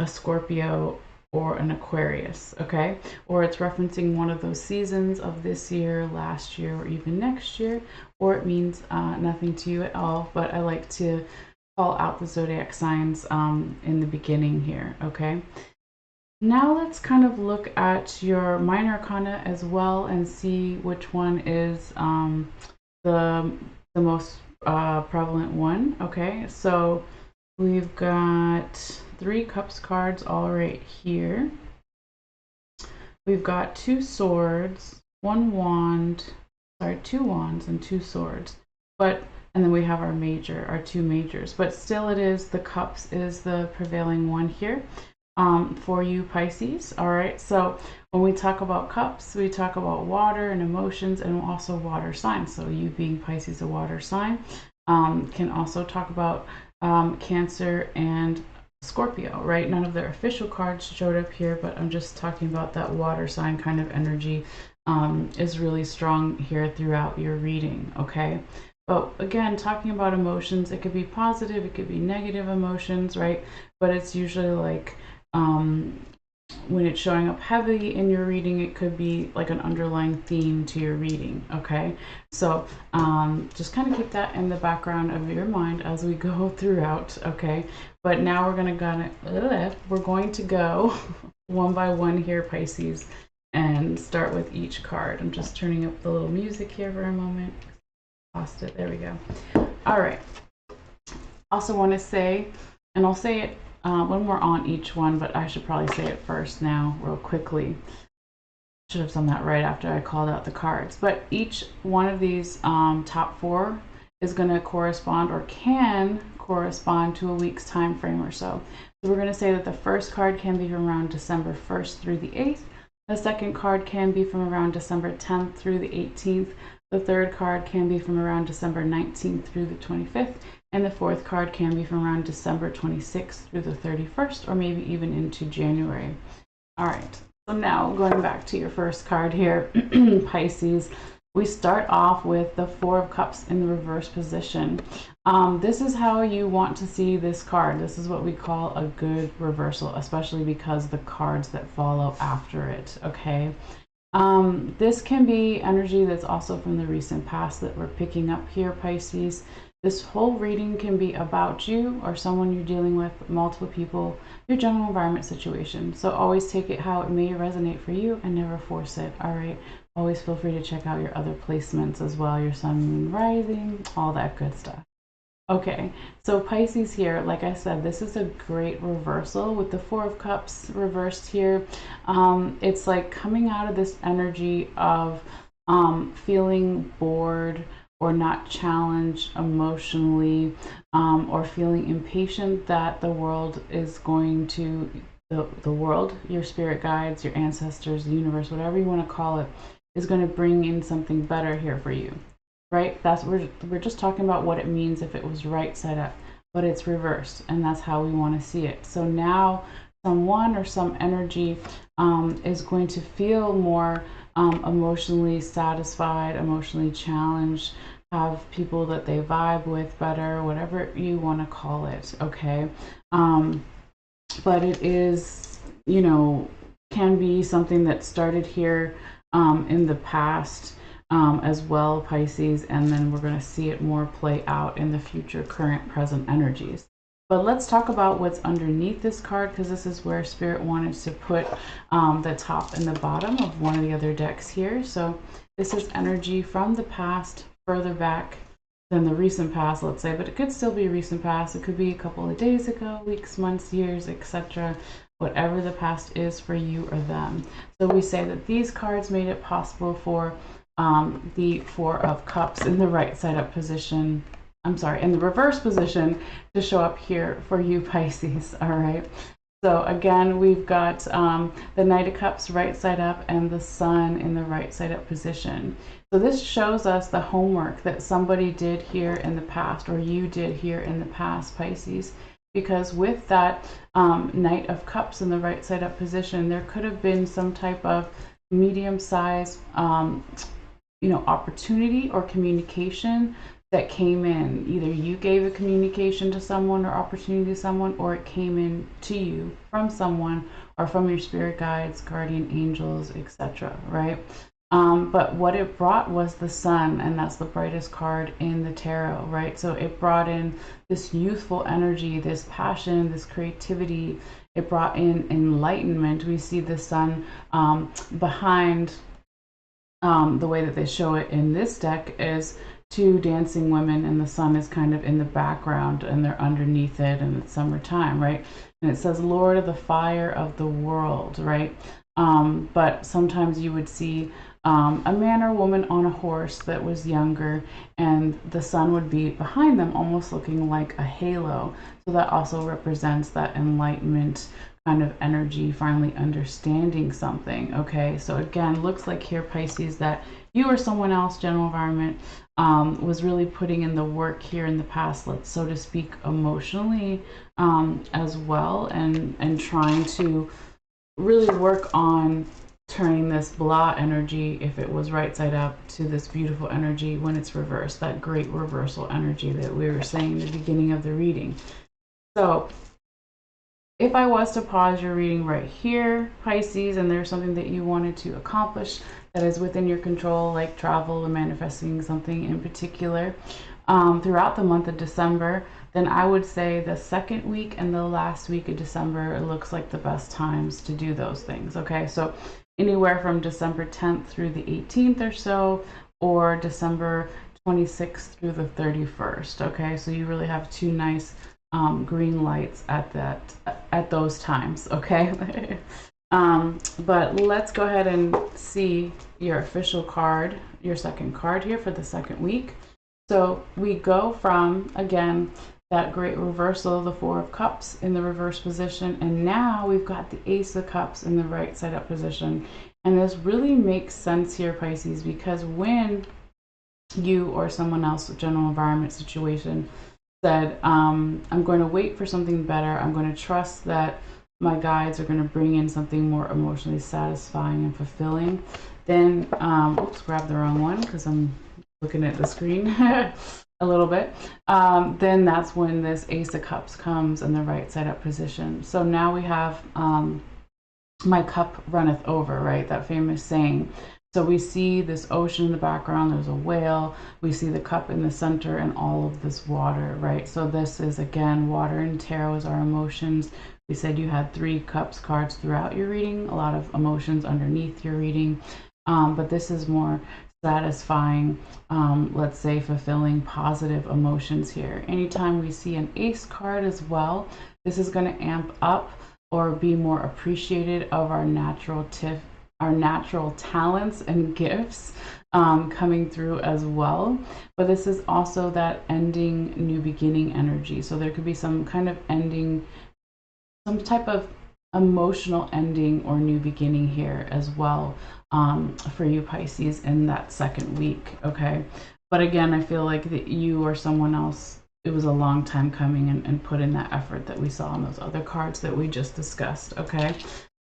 Scorpio, or an Aquarius, okay? Or it's referencing one of those seasons of this year, last year, or even next year, or it means nothing to you at all, but I like to call out the zodiac signs in the beginning here, okay? Now let's kind of look at your minor arcana as well and see which one is the most prevalent one, okay? So we've got Three Cups cards all right here. We've got two swords, one wand, sorry, two wands and two swords. And then we have our two majors, but still it is the cups is the prevailing one here for you, Pisces. All right, so when we talk about cups, we talk about water and emotions and also water signs. So you being Pisces, a water sign, can also talk about Cancer and Scorpio, right? None of their official cards showed up here, but I'm just talking about that water sign kind of energy is really strong here throughout your reading, okay? But again, talking about emotions, it could be positive, it could be negative emotions, right? But it's usually like when it's showing up heavy in your reading, it could be like an underlying theme to your reading, okay? So just kind of keep that in the background of your mind as we go throughout, okay? But now we're going to go one by one here, Pisces, and start with each card. I'm just turning up the little music here for a moment. Lost it. There we go. All right. Also want to say, and I'll say it when we're on each one, but I should probably say it first now real quickly. Should have done that right after I called out the cards. But each one of these top four is going to correspond or can correspond to a week's time frame or so. So we're going to say that the first card can be from around December 1st through the 8th. The second card can be from around December 10th through the 18th. The third card can be from around December 19th through the 25th. And the fourth card can be from around December 26th through the 31st, or maybe even into January. All right, so now going back to your first card here, Pisces, we start off with the Four of Cups in the reverse position. This is how you want to see this card. This is what we call a good reversal, especially because the cards that follow after it, okay? This can be energy that's also from the recent past that we're picking up here, Pisces. This whole reading can be about you or someone you're dealing with, multiple people, your general environment situation. So always take it how it may resonate for you and never force it, all right? Always feel free to check out your other placements as well, your sun, moon, rising, all that good stuff. Okay, so Pisces here, like I said, this is a great reversal with the Four of Cups reversed here. It's like coming out of this energy of feeling bored or not challenged emotionally, or feeling impatient that the world is going to, the world, your spirit guides, your ancestors, the universe, whatever you want to call it, is going to bring in something better here for you, right? We're just talking about what it means if it was right side up, but it's reversed, and that's how we want to see it. So now someone or some energy is going to feel more emotionally satisfied, emotionally challenged, have people that they vibe with better, whatever you want to call it, okay? But it is, you know, can be something that started here in the past, as well, Pisces, and then we're going to see it more play out in the future, current, present energies. But let's talk about what's underneath this card, because this is where Spirit wanted to put the top and the bottom of one of the other decks here. So this is energy from the past, further back than the recent past, let's say, but it could still be recent past. It could be a couple of days ago, weeks, months, years, etc. Whatever the past is for you or them. So we say that these cards made it possible for the Four of Cups in the right side up position, I'm sorry, in the reverse position, to show up here for you, Pisces. All right. So again, we've got the Knight of Cups right side up and the Sun in the right side up position. So this shows us the homework that somebody did here in the past, or you did here in the past, Pisces. Because with that Knight of Cups in the right side up position, there could have been some type of medium-sized opportunity or communication that came in. Either you gave a communication to someone or opportunity to someone, or it came in to you from someone or from your spirit guides, guardian angels, etc. Right? But what it brought was the Sun, and that's the brightest card in the tarot, right? So it brought in this youthful energy, this passion, this creativity. It brought in enlightenment. We see the Sun behind the way that they show it in this deck is two dancing women, and the Sun is kind of in the background and they're underneath it, and it's summertime, right? And it says Lord of the Fire of the World, right? But sometimes you would see a man or woman on a horse that was younger, and the Sun would be behind them, almost looking like a halo. So that also represents that enlightenment kind of energy, finally understanding something. Okay, so again, looks like here, Pisces, that you or someone else, general environment, was really putting in the work here in the past, let's so to speak, emotionally as well, and trying to really work on turning this blah energy, if it was right side up, to this beautiful energy when it's reversed, that great reversal energy that we were saying in the beginning of the reading. So if I was to pause your reading right here, Pisces, and there's something that you wanted to accomplish that is within your control, like travel or manifesting something in particular, throughout the month of December, then I would say the second week and the last week of December, it looks like the best times to do those things. Okay, so anywhere from December 10th through the 18th or so, or December 26th through the 31st. Okay, so you really have two nice green lights at those times. Okay. But let's go ahead and see your official card, your second card here for the second week. So we go from, again, that great reversal, the Four of Cups in the reverse position, and now we've got the Ace of Cups in the right side up position. And this really makes sense here, Pisces, because when you or someone else, general environment situation, said, I'm going to wait for something better, I'm going to trust that my guides are going to bring in something more emotionally satisfying and fulfilling, then, oops, grab the wrong one because I'm looking at the screen a little bit, then that's when this Ace of Cups comes in the right side up position. So now we have my cup runneth over, right? That famous saying. So we see this ocean in the background, there's a whale, we see the cup in the center and all of this water, right? So this is, again, water and tarot is our emotions. We said you had 3 cups cards throughout your reading, a lot of emotions underneath your reading, but this is more satisfying, let's say fulfilling, positive emotions here. Anytime we see an ace card as well, this is going to amp up or be more appreciated of our natural talents and gifts coming through as well. But this is also that ending, new beginning energy. So there could be some kind of ending, some type of emotional ending or new beginning here as well for you, Pisces, in that second week. Okay, but again, I feel like that you or someone else, it was a long time coming and put in that effort that we saw on those other cards that we just discussed. Okay,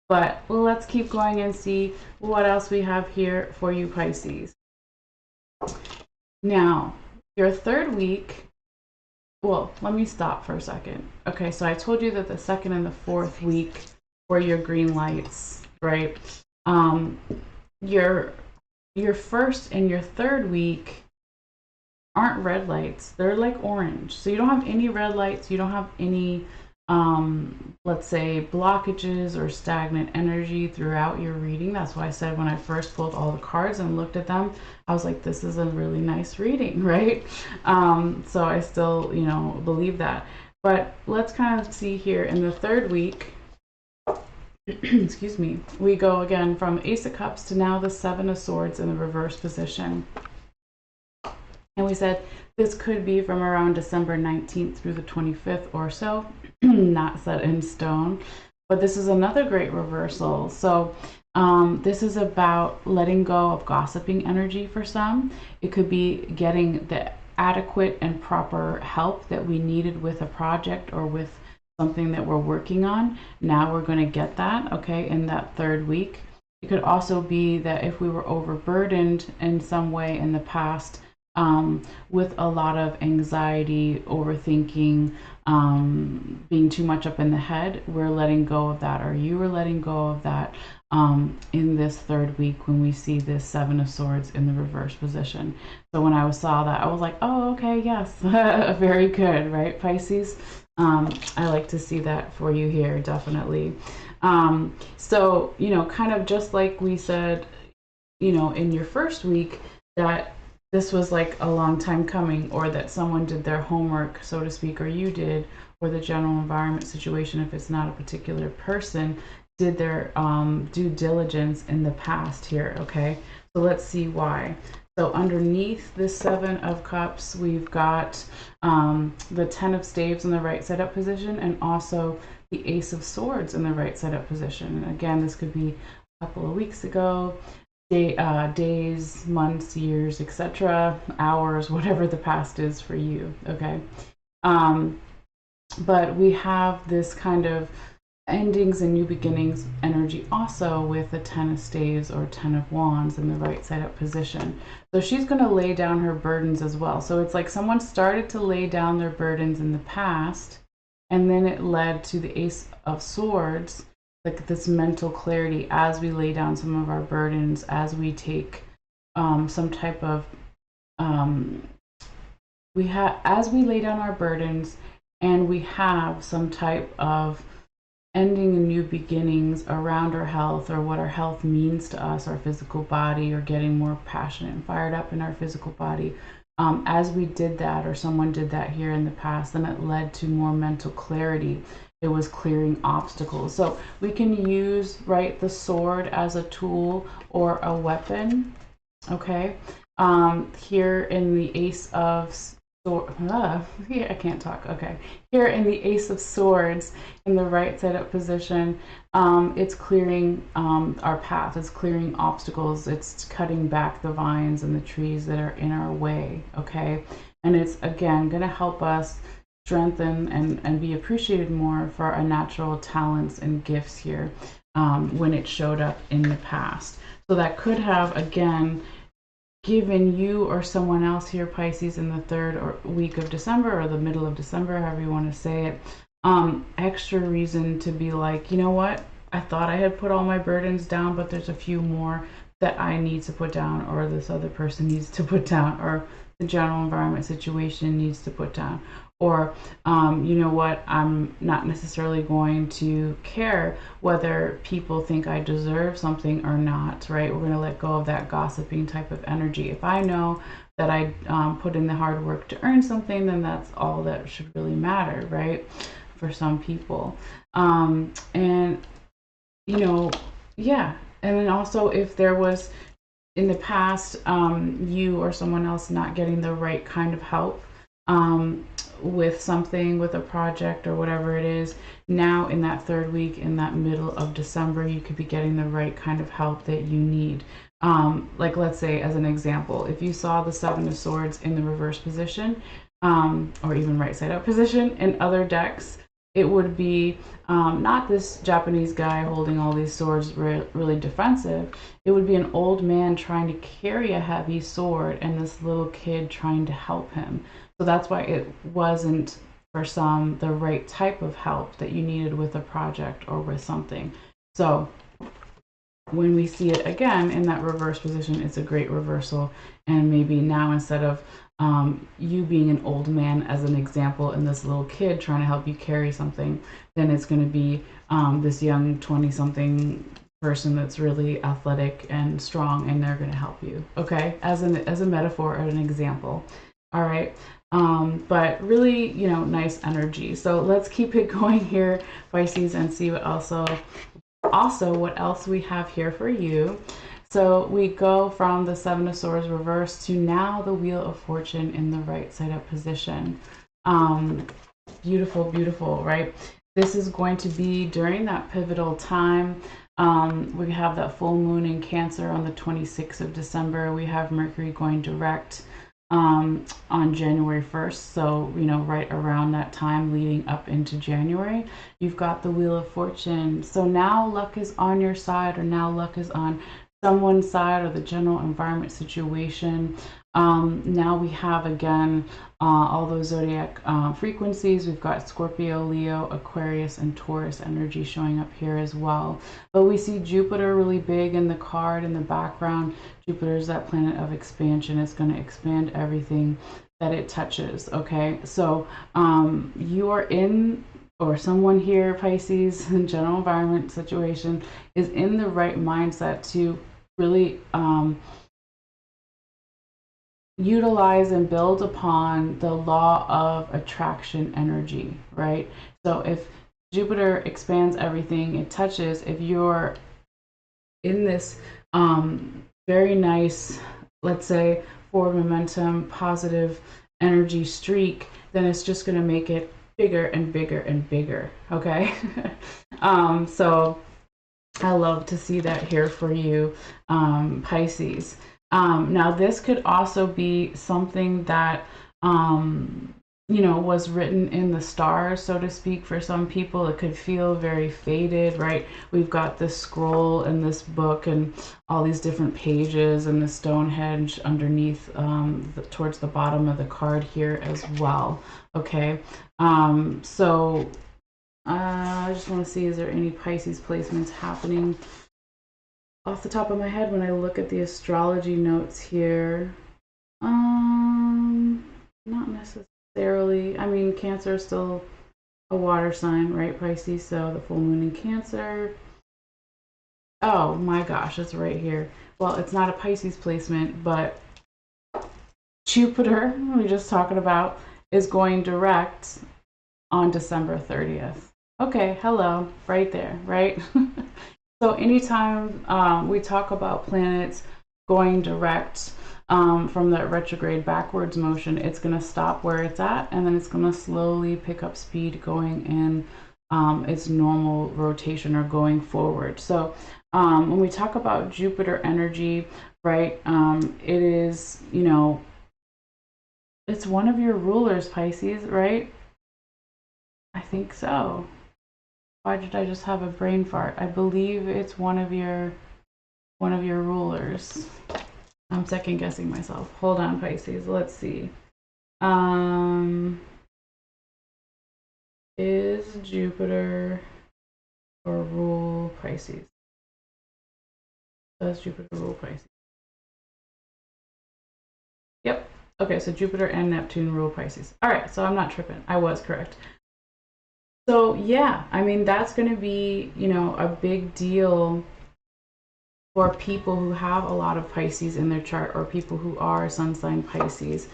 but let's keep going and see what else we have here for you, Pisces. Now, your third week, well, let me stop for a second. Okay, so I told you that the second and the fourth week were your green lights, right? Your your first and your third week aren't red lights. They're like orange. So you don't have any red lights. You don't have any, let's say, blockages or stagnant energy throughout your reading. That's why I said when I first pulled all the cards and looked at them, I was like, this is a really nice reading, right? So I still, you know, believe that. But let's kind of see here in the third week, excuse me, we go again from Ace of Cups to now the Seven of Swords in the reverse position. And we said this could be from around December 19th through the 25th or so, not set in stone. But this is another great reversal. So this is about letting go of gossiping energy for some. It could be getting the adequate and proper help that we needed with a project or with something that we're working on. Now we're going to get that, okay, in that third week. It could also be that if we were overburdened in some way in the past, with a lot of anxiety, overthinking, being too much up in the head, we're letting go of that, or you are letting go of that in this third week when we see this Seven of Swords in the reverse position. So when I saw that, I was like, oh, okay, yes, very good, right, Pisces? I like to see that for you here, definitely. So, you know, kind of just like we said, you know, in your first week, that this was like a long time coming, or that someone did their homework, so to speak, or you did, or the general environment situation, if it's not a particular person, did their due diligence in the past here, okay? So let's see why. So underneath the Seven of Cups, we've got the Ten of Staves in the right side up position, and also the Ace of Swords in the right side up position. And again, this could be a couple of weeks ago, days, months, years, etc., hours, whatever the past is for you, okay? But we have this kind of endings and new beginnings energy also with the Ten of Staves or Ten of Wands in the right side up position. So she's going to lay down her burdens as well. So it's like someone started to lay down their burdens in the past, and then it led to the Ace of Swords, like this mental clarity as we lay down some of our burdens, as we take some type of as we lay down our burdens, and we have some type of ending and new beginnings around our health, or what our health means to us, our physical body, or getting more passionate and fired up in our physical body. As we did that, or someone did that here in the past, then it led to more mental clarity. It was clearing obstacles. So we can use, right, the sword as a tool or a weapon, okay? Here in the Ace of Swords, yeah, I can't talk, okay. Here in the Ace of Swords in the right side up position, it's clearing our path, it's clearing obstacles, it's cutting back the vines and the trees that are in our way, okay? And it's, again, gonna help us strengthen and be appreciated more for our natural talents and gifts here when it showed up in the past. So that could have, again, given you or someone else here, Pisces, in the third week of December, or the middle of December, however you want to say it, extra reason to be like, you know what, I thought I had put all my burdens down, but there's a few more that I need to put down, or this other person needs to put down, or the general environment situation needs to put down. Or, you know what, I'm not necessarily going to care whether people think I deserve something or not, right? We're going to let go of that gossiping type of energy. If I know that I put in the hard work to earn something, then that's all that should really matter, right? For some people. And, you know, yeah. And then also, if there was in the past, you or someone else not getting the right kind of help, with something, with a project or whatever it is, now in that third week, in that middle of December, you could be getting the right kind of help that you need. Like, let's say, as an example, if you saw the Seven of Swords in the reverse position, or even right side up position in other decks, it would be not this Japanese guy holding all these swords really defensive. It would be an old man trying to carry a heavy sword and this little kid trying to help him. So that's why it wasn't, for some, the right type of help that you needed with a project or with something. So when we see it again in that reverse position, it's a great reversal. And maybe now, instead of you being an old man as an example and this little kid trying to help you carry something, then it's going to be this young 20-something person that's really athletic and strong, and they're going to help you, okay, as a metaphor or an example. All right. But really, you know, nice energy. So let's keep it going here, Pisces, and see what also what else we have here for you. So we go from the Seven of Swords reverse to now the Wheel of Fortune in the right side up position. Beautiful, beautiful, right? This is going to be during that pivotal time. We have that full moon in Cancer on the 26th of December. We have Mercury going direct on January 1st. So, you know, right around that time leading up into January, you've got the Wheel of Fortune. So now luck is on your side, or now luck is on someone's side, or the general environment situation. Now we have again all those zodiac frequencies. We've got Scorpio, Leo, Aquarius, and Taurus energy showing up here as well. But we see Jupiter really big in the card in the background. Jupiter is that planet of expansion. It's going to expand everything that it touches. Okay, so you are in, or someone here, Pisces, in general environment situation, is in the right mindset to really utilize and build upon the law of attraction energy, right? So if Jupiter expands everything it touches, if you're in this very nice, let's say, forward momentum, positive energy streak, then it's just going to make it bigger and bigger and bigger, okay? So I love to see that here for you, Pisces. Now, this could also be something that, you know, was written in the stars, so to speak. For some people, it could feel very faded, right? We've got this scroll and this book and all these different pages and the Stonehenge underneath towards the bottom of the card here as well, okay? So I just want to see, is there any Pisces placements happening off the top of my head when I look at the astrology notes here? Not necessarily. I mean, Cancer is still a water sign, right, Pisces? So the full moon in Cancer. Oh my gosh, it's right here. Well, it's not a Pisces placement, but Jupiter, we were just talking about, is going direct on December 30th. Okay, hello, right there, right? So anytime we talk about planets going direct from that retrograde backwards motion, it's going to stop where it's at, and then it's going to slowly pick up speed going in its normal rotation or going forward. So when we talk about Jupiter energy, right, it is, you know, it's one of your rulers, Pisces, right? I think so. Why did I just have a brain fart? I believe it's one of your rulers. I'm second guessing myself. Hold on, Pisces. Let's see. Is Jupiter or rule Pisces? Does Jupiter rule Pisces? Yep. Okay, so Jupiter and Neptune rule Pisces. All right, so I'm not tripping. I was correct. So yeah, I mean, that's going to be, you know, a big deal for people who have a lot of Pisces in their chart, or people who are sun sign Pisces.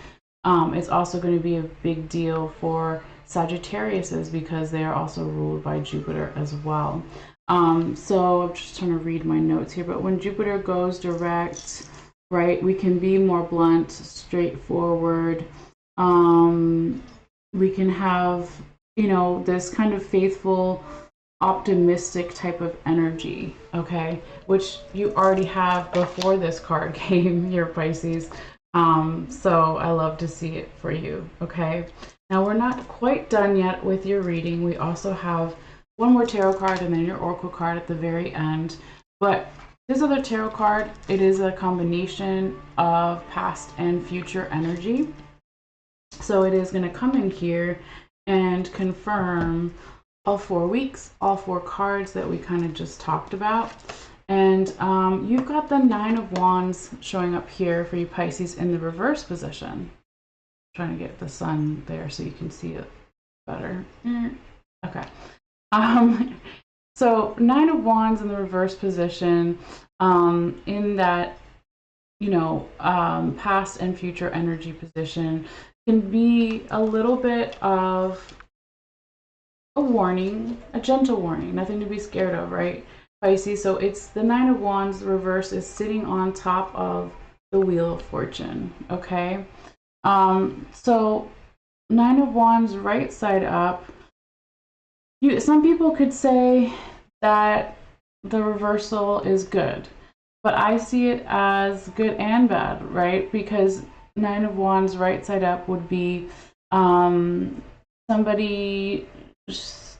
It's also going to be a big deal for Sagittariuses because they are also ruled by Jupiter as well. So I'm just trying to read my notes here, but when Jupiter goes direct, right, we can be more blunt, straightforward. We can have, you know, this kind of faithful, optimistic type of energy, okay, which you already have before this card came, your Pisces. So I love to see it for you, okay? Now we're not quite done yet with your reading. We also have one more tarot card and then your oracle card at the very end. But this other tarot card, it is a combination of past and future energy. So it is going to come in here and confirm all 4 weeks, all 4 cards that we kind of just talked about. And you've got the Nine of Wands showing up here for you Pisces in the reverse position. I'm trying to get the sun there so you can see it better. Okay. So Nine of Wands in the reverse position, in that, you know, past and future energy position can be a little bit of a warning, a gentle warning, nothing to be scared of, right, Pisces? So it's the Nine of Wands reverse is sitting on top of the Wheel of Fortune, okay? So Nine of Wands right side up, some people could say that the reversal is good, but I see it as good and bad, right? Because Nine of Wands right side up would be somebody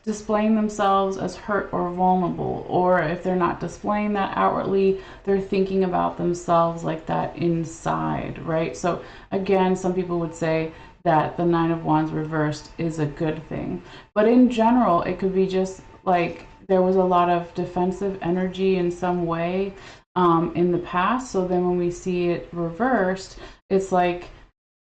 displaying themselves as hurt or vulnerable, or if they're not displaying that outwardly, they're thinking about themselves like that inside, right? So again, some people would say that the Nine of Wands reversed is a good thing, but in general, it could be just like there was a lot of defensive energy in some way in the past. So then when we see it reversed, it's like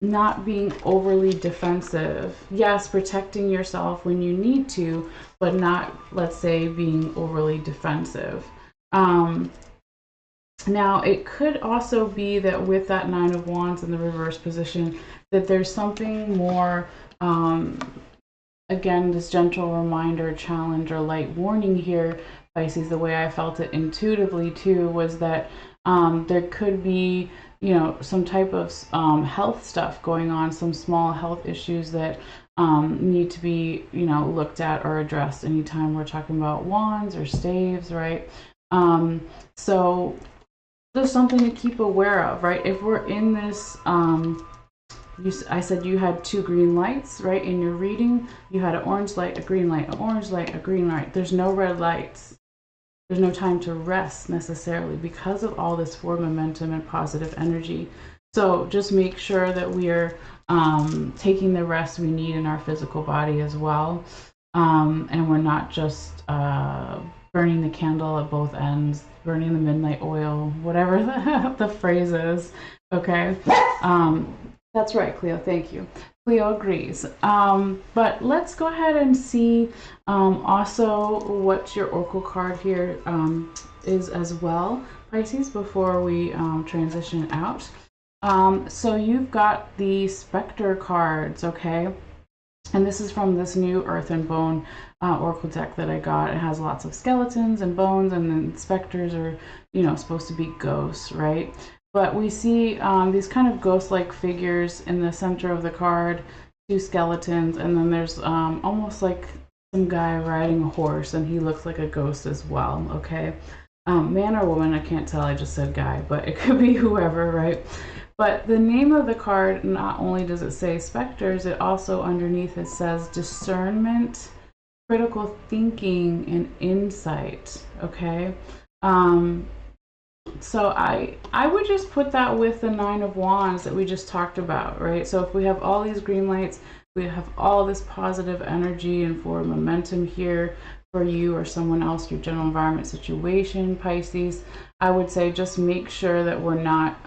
not being overly defensive. Yes, protecting yourself when you need to, but not, let's say, being overly defensive. Now, it could also be that with that Nine of Wands in the reverse position, that there's something more, again, this gentle reminder, challenge, or light warning here, Pisces. The way I felt it intuitively too was that there could be, you know, some type of health stuff going on, some small health issues that need to be, you know, looked at or addressed anytime we're talking about wands or staves, right? So just something to keep aware of, right? If we're in this, I said you had two green lights, right? In your reading, you had an orange light, a green light, an orange light, a green light. There's no red lights. There's no time to rest necessarily because of all this forward momentum and positive energy. So just make sure that we are taking the rest we need in our physical body as well. And we're not just burning the candle at both ends, burning the midnight oil, whatever the phrase is. Okay. That's right, Cleo. Thank you. Cleo agrees. But let's go ahead and see also what your oracle card here is as well, Pisces, before we transition out. So you've got the Spectre cards, okay? And this is from this new Earth and Bone oracle deck that I got. It has lots of skeletons and bones, and then specters are, you know, supposed to be ghosts, right? But we see these kind of ghost-like figures in the center of the card, two skeletons, and then there's almost like some guy riding a horse, and he looks like a ghost as well, okay? Man or woman, I can't tell, I just said guy, but it could be whoever, right? But the name of the card, not only does it say specters, it also underneath it says discernment, critical thinking, and insight, okay? So I would just put that with the Nine of Wands that we just talked about, right? So if we have all these green lights, we have all this positive energy and forward momentum here for you or someone else, your general environment situation, Pisces, I would say just make sure that we're not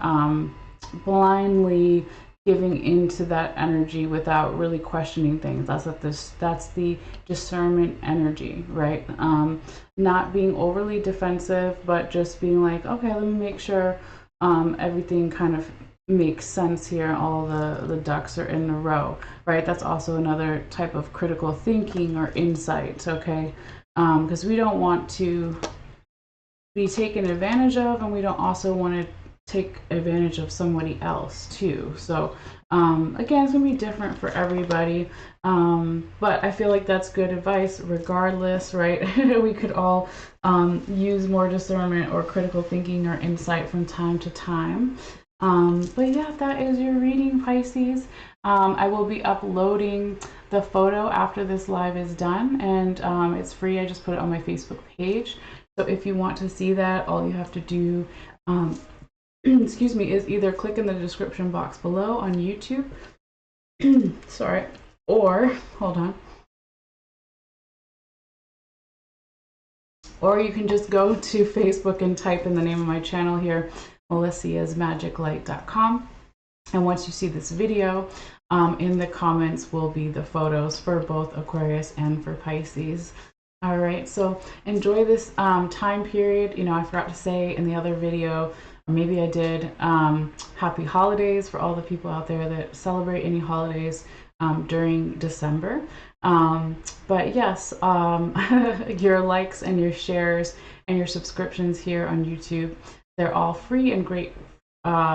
blindly giving into that energy without really questioning things. That's the discernment energy, right? Not being overly defensive, but just being like, okay, let me make sure everything kind of makes sense here. All the ducks are in a row, right? That's also another type of critical thinking or insight, okay? Because we don't want to be taken advantage of, and we don't also want to take advantage of somebody else too. So again, it's gonna be different for everybody, but I feel like that's good advice regardless, right? We could all use more discernment or critical thinking or insight from time to time. But yeah, that is your reading, Pisces. I will be uploading the photo after this live is done, and it's free. I just put it on my Facebook page. So if you want to see that, all you have to do excuse me, is either click in the description box below on YouTube, sorry, or, hold on, or you can just go to Facebook and type in the name of my channel here, malesseasmagiclight.com. And once you see this video, in the comments will be the photos for both Aquarius and for Pisces. All right, so enjoy this time period. You know, I forgot to say in the other video, or maybe I did, happy holidays for all the people out there that celebrate any holidays during December. But yes, your likes and your shares and your subscriptions here on YouTube, they're all free and great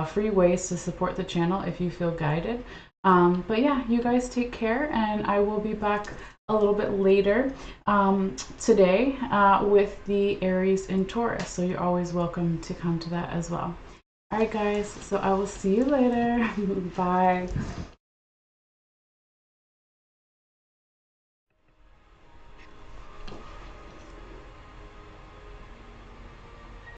free ways to support the channel if you feel guided. But yeah, you guys take care, and I will be back a little bit later today with the Aries and Taurus. So you're always welcome to come to that as well. All right, guys, so I will see you later. Bye.